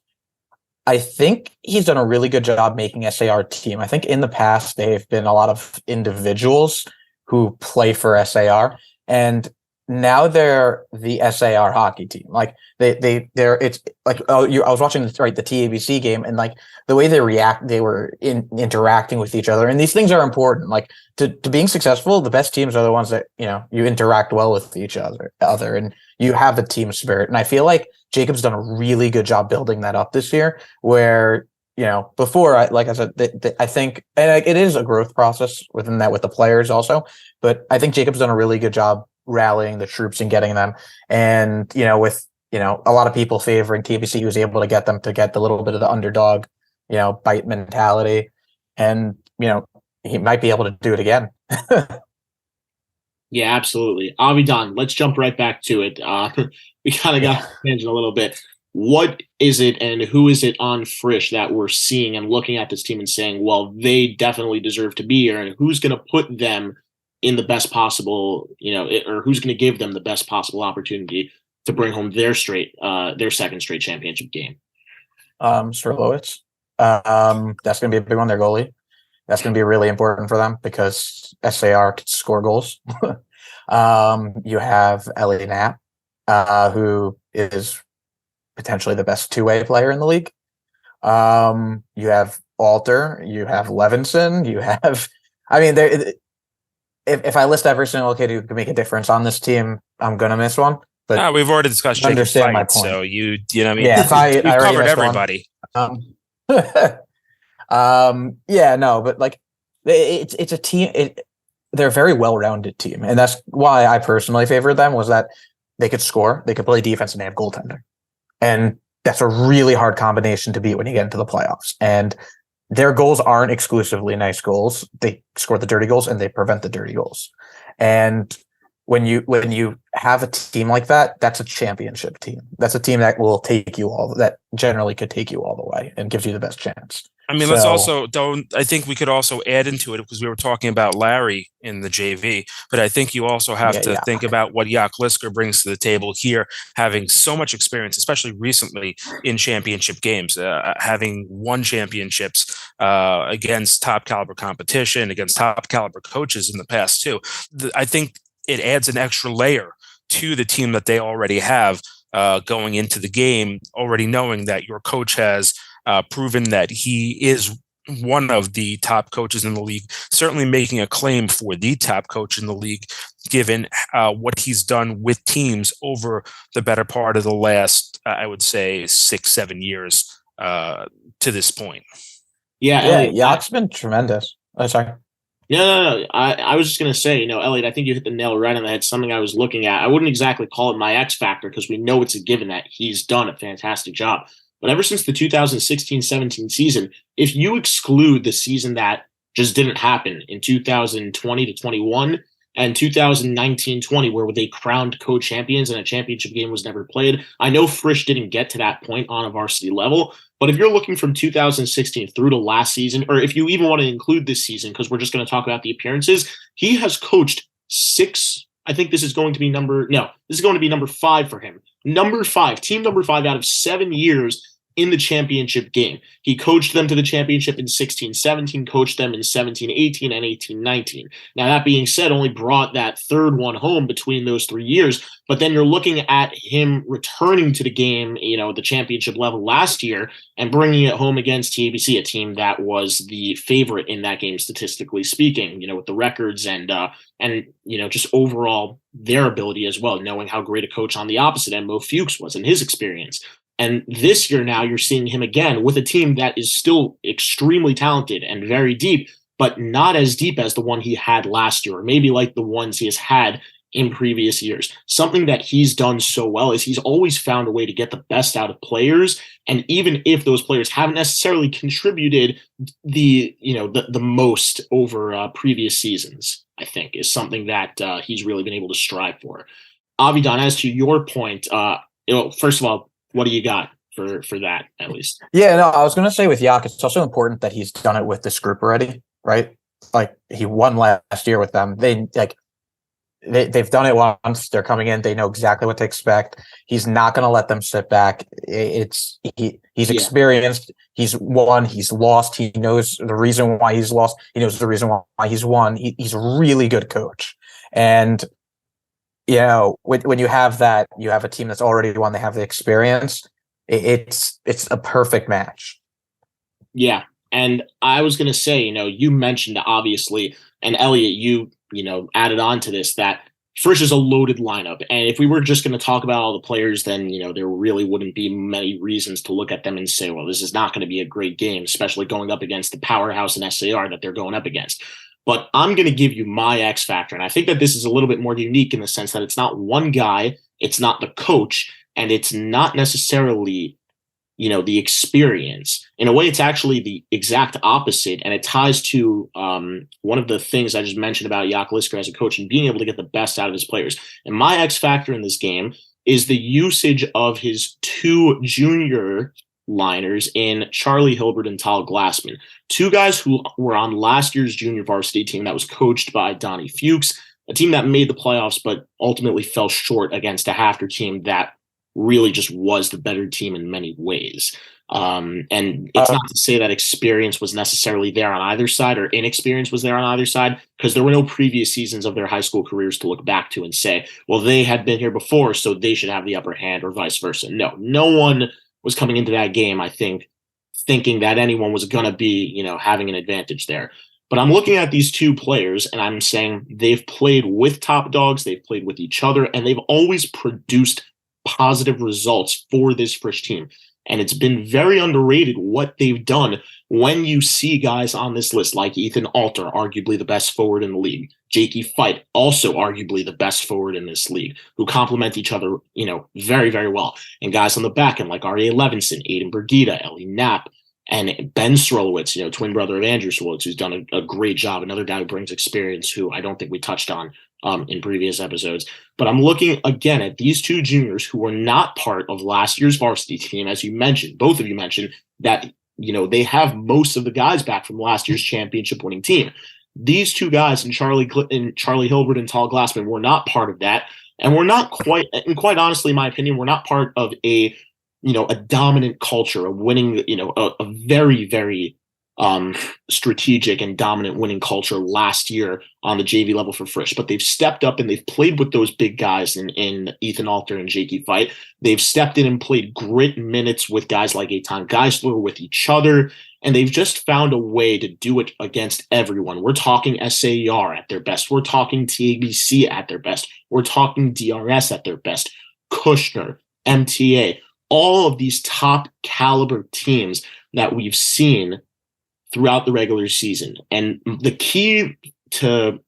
I think he's done a really good job making SAR team. I think in the past, they've been a lot of individuals who play for SAR. And now they're the SAR hockey team. Like they're it's like I was watching the TABC game, and like the way they react, they were interacting with each other, and these things are important. Like to being successful, the best teams are the ones that you interact well with each other, and you have the team spirit. And I feel like Jacob's done a really good job building that up this year. Where before, like I said, I think, and it is a growth process within that with the players also, but I think Jacob's done a really good job rallying the troops and getting them. And, with, a lot of people favoring TBC, he was able to get them to get the little bit of the underdog, bite mentality. And, he might be able to do it again. Yeah, absolutely. Avidan, let's jump right back to it. We kind of got tangent a little bit. What is it and who is it on Frisch that we're seeing and looking at this team and saying, well, they definitely deserve to be here, and who's going to put them in the best possible, or who's going to give them the best possible opportunity to bring home their second straight championship game? Srlowitz. That's going to be a big one. Their goalie. That's going to be really important for them because SAR can score goals. You have Elliot, who is potentially the best two-way player in the league. You have Alter, you have Levinson, you have, if I list every single kid who can make a difference on this team, I'm going to miss one. But we've already discussed Jacob understand my Fight, point. So yeah, if we've covered everybody. But like it's a team. They're a very well-rounded team, and that's why I personally favored them. Was that they could score, they could play defense, and they have goaltender. And that's a really hard combination to beat when you get into the playoffs. And their goals aren't exclusively nice goals. They score the dirty goals and they prevent the dirty goals. And when you have a team like that, that's a championship team. That's a team that will that generally could take you all the way and gives you the best chance. Let's also I think we could also add into it, because we were talking about Larry in the JV, but I think you also have to think about what Jaak Lisker brings to the table here, having so much experience, especially recently in championship games, having won championships against top caliber competition, against top caliber coaches in the past too. I think it adds an extra layer to the team that they already have going into the game, already knowing that your coach has proven that he is one of the top coaches in the league, certainly making a claim for the top coach in the league, given what he's done with teams over the better part of the last, I would say, 6-7 years to this point. Yeah, Jaak's been tremendous. Oh, sorry. No. I was just going to say, Elliot, I think you hit the nail right on the head. Something I was looking at. I wouldn't exactly call it my X factor because we know it's a given that he's done a fantastic job. But ever since the 2016-17 season, if you exclude the season that just didn't happen in 2020 to 21 and 2019-20, where they crowned co-champions and a championship game was never played, I know Frisch didn't get to that point on a varsity level. But if you're looking from 2016 through to last season, or if you even want to include this season, because we're just going to talk about the appearances, he has coached 6. I think this is going to be number 5 for him. Team number 5 out of 7 years in the championship game. He coached them to the championship in 16-17, coached them in 17-18 and 18-19. Now, that being said, only brought that third one home between those 3 years. But then you're looking at him returning to the game, the championship level last year and bringing it home against TABC, a team that was the favorite in that game, statistically speaking, with the records and just overall their ability as well, knowing how great a coach on the opposite end Mo Fuchs was in his experience. And this year now you're seeing him again with a team that is still extremely talented and very deep, but not as deep as the one he had last year, or maybe like the ones he has had in previous years. Something that he's done so well is he's always found a way to get the best out of players. And even if those players haven't necessarily contributed the most over previous seasons, I think is something that he's really been able to strive for. Avidan, as to your point, first of all, what do you got for that, at least? Yeah, no, I was going to say with Jaak, it's also important that he's done it with this group already, right? Like he won last year with them. They've done it once. They're coming in. They know exactly what to expect. He's not going to let them sit back. He's experienced. He's won. He's lost. He knows the reason why he's lost. He knows the reason why he's won. He's a really good coach. And when you have that, you have a team that's already won, they have the experience. It's a perfect match. Yeah. And I was going to say, you mentioned obviously, and Elliot, you added on to this, that Frisch is a loaded lineup. And if we were just going to talk about all the players, then, there really wouldn't be many reasons to look at them and say, well, this is not going to be a great game, especially going up against the powerhouse in SAR that they're going up against. But I'm going to give you my X factor. And I think that this is a little bit more unique in the sense that it's not one guy, it's not the coach, and it's not necessarily the experience. In a way, it's actually the exact opposite, and it ties to one of the things I just mentioned about Jaak Lisker as a coach and being able to get the best out of his players. And my X factor in this game is the usage of his two junior liners in Charlie Hilbert and Tal Glassman, two guys who were on last year's junior varsity team that was coached by Donnie Fuchs, a team that made the playoffs but ultimately fell short against a Hafter team that really just was the better team in many ways. And it's not to say that experience was necessarily there on either side or inexperience was there on either side, because there were no previous seasons of their high school careers to look back to and say, well, they had been here before, so they should have the upper hand, or vice versa. No one was coming into that game, I think, thinking that anyone was going to be, having an advantage there. But I'm looking at these two players and I'm saying they've played with top dogs, they've played with each other, and they've always produced positive results for this Frisch team. And it's been very underrated what they've done when you see guys on this list like Ethan Alter, arguably the best forward in the league, Jakey Fight, also arguably the best forward in this league, who complement each other, very, very well. And guys on the back end like R.A. Levinson, Aiden Bergita, Ellie Knapp, and Ben Srolowitz, twin brother of Andrew Srolowitz, who's done a great job. Another guy who brings experience, who I don't think we touched on in previous episodes. But I'm looking again at these two juniors who were not part of last year's varsity team. As you mentioned, both of you mentioned that, they have most of the guys back from last year's championship winning team. These two guys in Charlie Hilbert and Tal Glassman were not part of that. And we're not quite honestly, in my opinion, we're not part of a dominant culture, of winning, a very, very strategic and dominant winning culture last year on the JV level for Frisch. But they've stepped up and they've played with those big guys in Ethan Alter and Jakey Fight. They've stepped in and played grit minutes with guys like Eitan Geisler, with each other, and they've just found a way to do it against everyone. We're talking SAR at their best. We're talking TABC at their best. We're talking DRS at their best. Kushner, MTA, all of these top caliber teams that we've seen throughout the regular season. And the key to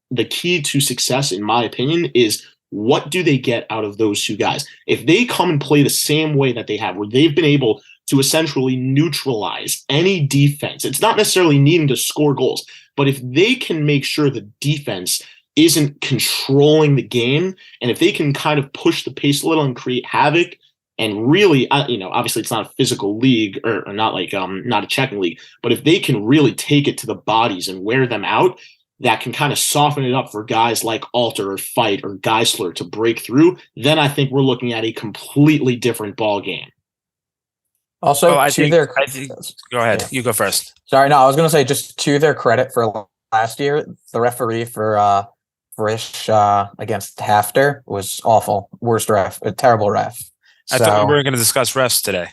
success, in my opinion, is what do they get out of those two guys? If they come and play the same way that they have, where they've been able to essentially neutralize any defense, it's not necessarily needing to score goals, but if they can make sure the defense isn't controlling the game, and if they can kind of push the pace a little and create havoc, and really, obviously it's not a physical league or not like not a checking league, but if they can really take it to the bodies and wear them out, that can kind of soften it up for guys like Alter or Fight or Geisler to break through, then I think we're looking at a completely different ball game. Also, go ahead. Yeah. You go first. Sorry, no, I was going to say, just to their credit for last year, the referee for Frisch against Hafter was awful. Worst ref, a terrible ref. I thought we were going to discuss refs today.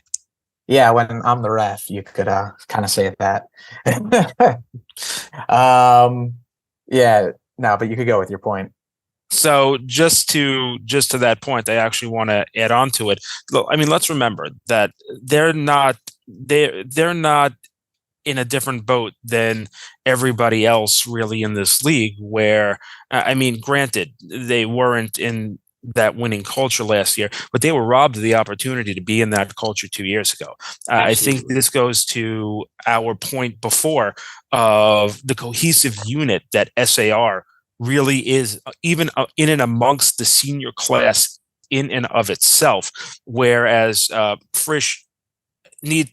Yeah, when I'm the ref, you could kind of say that. Yeah, no, but you could go with your point. So just to that point, I actually want to add on to it. Look, I mean, let's remember that they're not in a different boat than everybody else really in this league. Where granted, they weren't in that winning culture last year, but they were robbed of the opportunity to be in that culture 2 years ago. I think this goes to our point before of the cohesive unit that SAR really is, even in and amongst the senior class in and of itself, whereas Frisch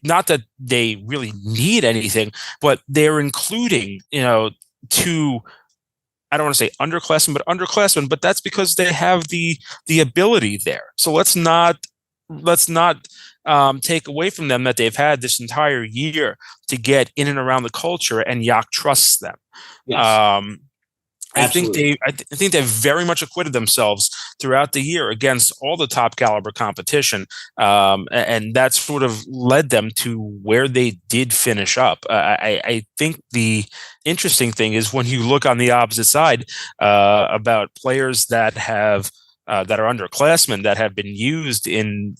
not that they really need anything, but they're including, two, I don't want to say underclassmen, but that's because they have the ability there. So let's not take away from them that they've had this entire year to get in and around the culture, and Jaak trusts them. Yes. I think Absolutely. I think they very much acquitted themselves throughout the year against all the top caliber competition, and that sort of led them to where they did finish up. I think the interesting thing is when you look on the opposite side about players that have. That are underclassmen that have been used in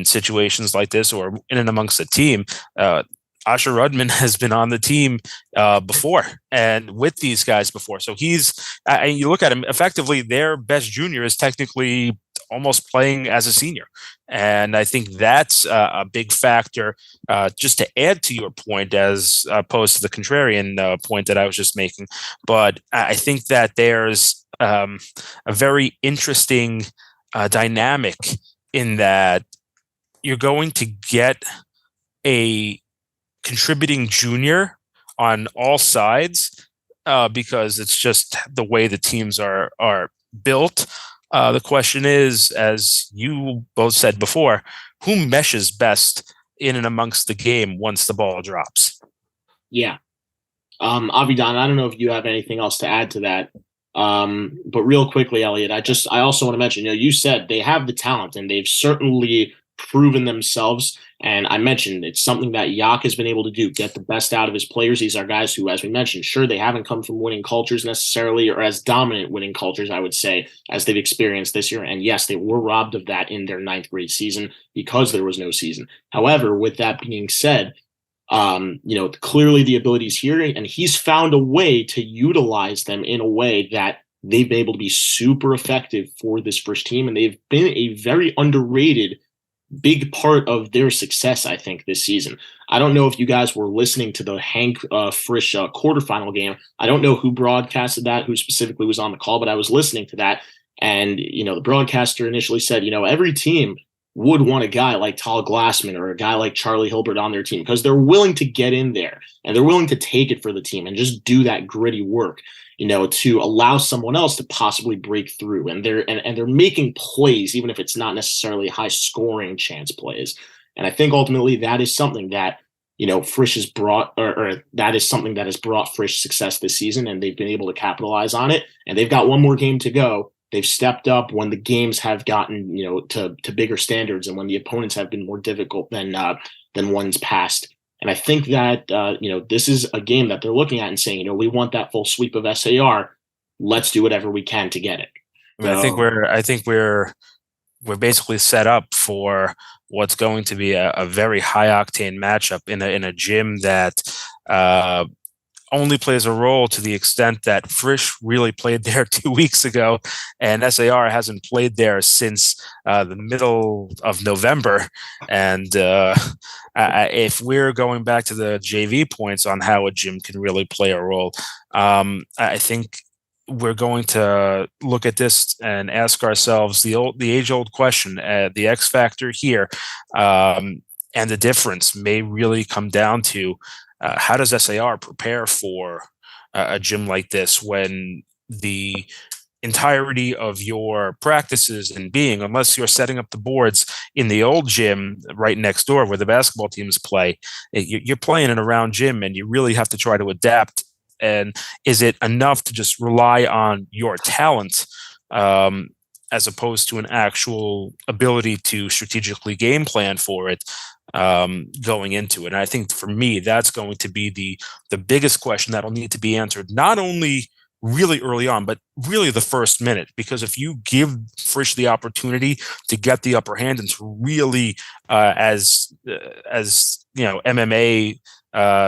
situations like this or in and amongst the team. Asher Rudman has been on the team before and with these guys before. So he's, and you look at him, effectively, their best junior is technically almost playing as a senior. And I think that's a big factor, just to add to your point as opposed to the contrarian point that I was just making. But I think that there's a very interesting dynamic in that you're going to get a contributing junior on all sides because it's just the way the teams are built. The question is, as you both said before, who meshes best in and amongst the game once the ball drops? Yeah. Avidan, I don't know if you have anything else to add to that. But real quickly, Elliot, I also want to mention, you said they have the talent and they've certainly proven themselves. And I mentioned it's something that Yak has been able to do, get the best out of his players. These are guys who, as we mentioned, sure, they haven't come from winning cultures necessarily or as dominant winning cultures, I would say, as they've experienced this year. And yes, they were robbed of that in their 9th grade season because there was no season. However, with that being said, clearly the ability's here, and he's found a way to utilize them in a way that they've been able to be super effective for this Frisch team. And they've been a very underrated big part of their success, I think, this season. I don't know if you guys were listening to the Hank Frisch quarterfinal game. I don't know who broadcasted that, who specifically was on the call, but I was listening to that. And, the broadcaster initially said, every team would want a guy like Tal Glassman or a guy like Charlie Hilbert on their team because they're willing to get in there and they're willing to take it for the team and just do that gritty work, to allow someone else to possibly break through. And they're making plays, even if it's not necessarily high scoring chance plays. And I think ultimately that is something that, Frisch has brought, or that is something that has brought Frisch success this season, and they've been able to capitalize on it. And they've got one more game to go. They've stepped up when the games have gotten, to bigger standards and when the opponents have been more difficult than ones past. And I think that, this is a game that they're looking at and saying, we want that full sweep of SAR. Let's do whatever we can to get it. I think we're basically set up for what's going to be a very high octane matchup in a gym that only plays a role to the extent that Frisch really played there 2 weeks ago, and SAR hasn't played there since the middle of November. And if we're going back to the JV points on how a gym can really play a role, I think we're going to look at this and ask ourselves the age-old question, the X factor here, and the difference may really come down to how does SAR prepare for a gym like this when the entirety of your practices and being, unless you're setting up the boards in the old gym right next door where the basketball teams play, you're playing in a round gym and you really have to try to adapt. And is it enough to just rely on your talent as opposed to an actual ability to strategically game plan for it going into it? And I think for me, that's going to be the biggest question that'll need to be answered, not only really early on, but really the first minute. Because if you give Frisch the opportunity to get the upper hand and to really, as MMA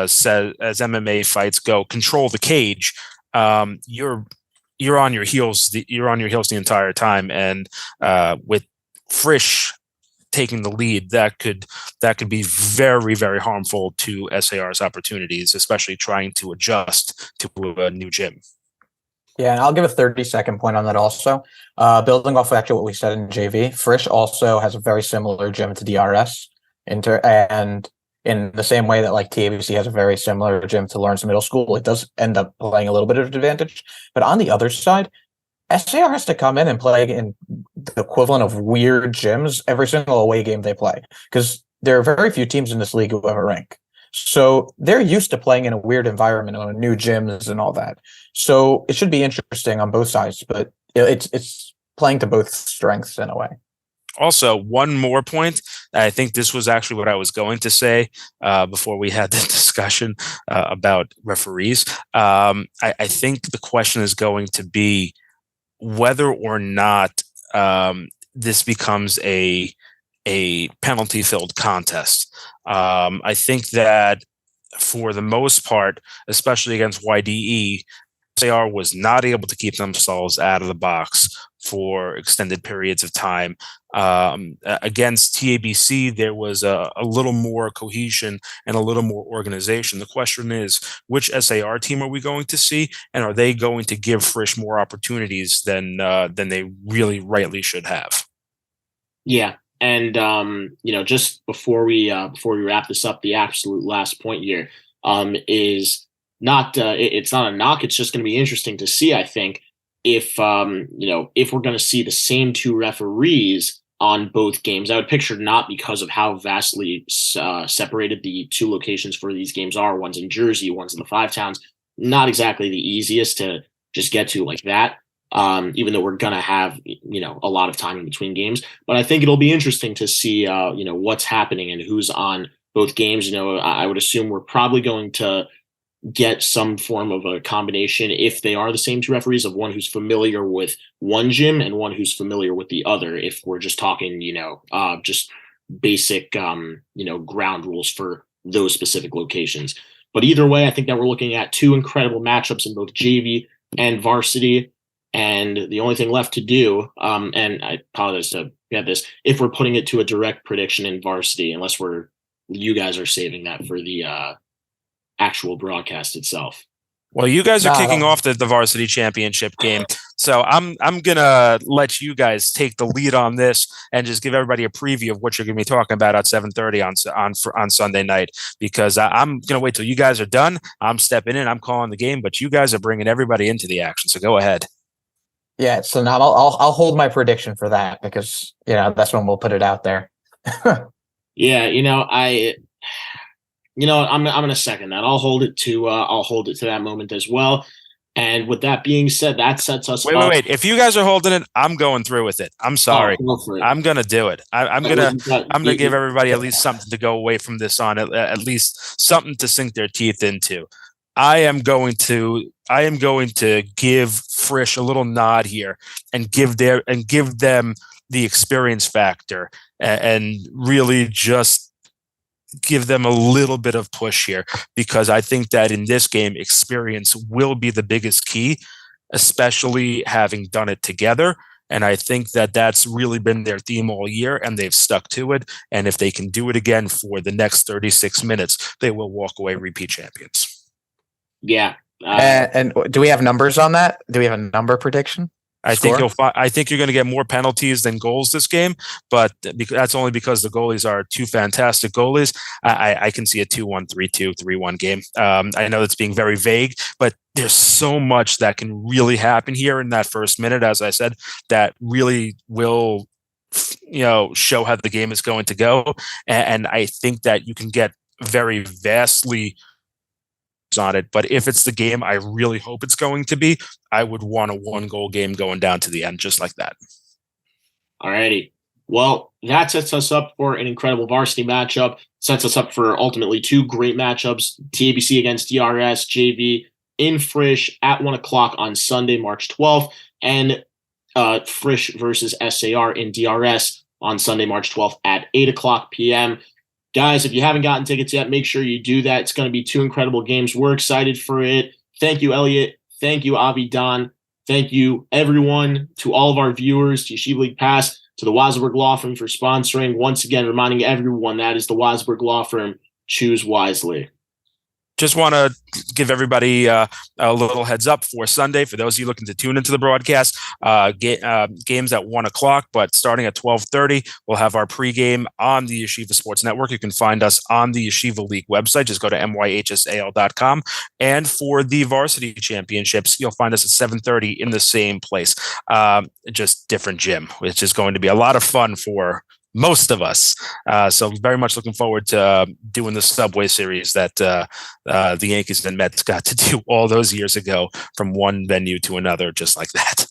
says, as MMA fights go, control the cage, you're on your heels. You're on your heels the entire time, and with Frisch taking the lead, that could be very, very harmful to SAR's opportunities, especially trying to adjust to a new gym. Yeah, and I'll give a 30-second point on that also. Building off of actually what we said in JV, Frisch also has a very similar gym to DRS, and in the same way that like TABC has a very similar gym to Lawrence Middle School, it does end up playing a little bit of an advantage. But on the other side, SAR has to come in and play in the equivalent of weird gyms every single away game they play, because there are very few teams in this league who have a rink. So they're used to playing in a weird environment on new gyms and all that. So it should be interesting on both sides, but it's playing to both strengths in a way. Also, one more point. I think this was actually what I was going to say before we had the discussion about referees. I think the question is going to be whether or not this becomes a penalty-filled contest. I think that for the most part, especially against YDE, SAR was not able to keep themselves out of the box for extended periods of time. Against TABC, there was a little more cohesion and a little more organization. The question is, which SAR team are we going to see, and are they going to give Frisch more opportunities than they really rightly should have? Yeah, and just before we wrap this up, the absolute last point here is not it's not a knock. It's just going to be interesting to see, I think, if if we're going to see the same two referees on both games. I would picture not, because of how vastly separated the two locations for these games are. One's in Jersey, one's in the Five Towns. Not exactly the easiest to just get to like that. Even though we're gonna have a lot of time in between games, but I think it'll be interesting to see what's happening and who's on both games. I would assume we're probably going to get some form of a combination, if they are the same two referees, of one who's familiar with one gym and one who's familiar with the other, if we're just talking just basic ground rules for those specific locations. But either way, I think that we're looking at two incredible matchups in both JV and varsity, and the only thing left to do, and I apologize to get this, if we're putting it to a direct prediction in varsity, unless you guys are saving that for the actual broadcast itself. Well, you guys are kicking off the varsity championship game, so I'm gonna let you guys take the lead on this and just give everybody a preview of what you're gonna be talking about at 7:30 on Sunday night. Because I'm gonna wait till you guys are done. I'm stepping in. I'm calling the game, but you guys are bringing everybody into the action. So go ahead. Yeah, so now I'll hold my prediction for that, because that's when we'll put it out there. Yeah, I'm gonna second that. I'll hold it to that moment as well. And with that being said, that sets us up. Wait. If you guys are holding it, I'm going through with it. I'm sorry. I'm gonna do it. I'm gonna give everybody at least something to go away from this on, at least something to sink their teeth into. I am going to give Frisch a little nod here and give them the experience factor and really just give them a little bit of push here, because I think that in this game, experience will be the biggest key, especially having done it together. And I think that that's really been their theme all year, and they've stuck to it. And if they can do it again for the next 36 minutes, they will walk away repeat champions. Yeah. And do we have numbers on that? Do we have a number prediction? I think you're going to get more penalties than goals this game, but that's only because the goalies are two fantastic goalies. I can see a 2-1, 3-2, 3-1 game. I know that's being very vague, but there's so much that can really happen here in that first minute, as I said, that really will show how the game is going to go. And I think that you can get very vastly on it, but if it's the game I really hope it's going to be, I would want a 1-goal game going down to the end, just like that. Alrighty. Well, that sets us up for an incredible varsity matchup. Sets us up for ultimately two great matchups: TABC against DRS, JV in Frisch at 1:00 on Sunday, March 12th, and Frisch versus SAR in DRS on Sunday, March 12th at 8:00 p.m. Guys, if you haven't gotten tickets yet, make sure you do that. It's going to be two incredible games. We're excited for it. Thank you, Elliot. Thank you, Avidan. Thank you, everyone, to all of our viewers, to Yeshiva League Pass, to the Weiselberg Law Firm for sponsoring. Once again, reminding everyone that is the Weiselberg Law Firm. Choose wisely. Just want to give everybody a little heads up for Sunday. For those of you looking to tune into the broadcast, games at 1:00, but starting at 12:30, we'll have our pregame on the Yeshiva Sports Network. You can find us on the Yeshiva League website. Just go to myhsal.com. And for the varsity championships, you'll find us at 7:30 in the same place. Just different gym, which is going to be a lot of fun for most of us. So very much looking forward to doing the Subway Series that the Yankees and Mets got to do all those years ago from one venue to another, just like that.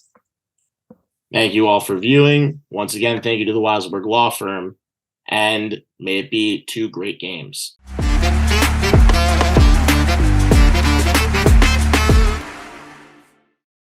Thank you all for viewing. Once again, thank you to the Weiselberg Law Firm, and may it be 2 great games.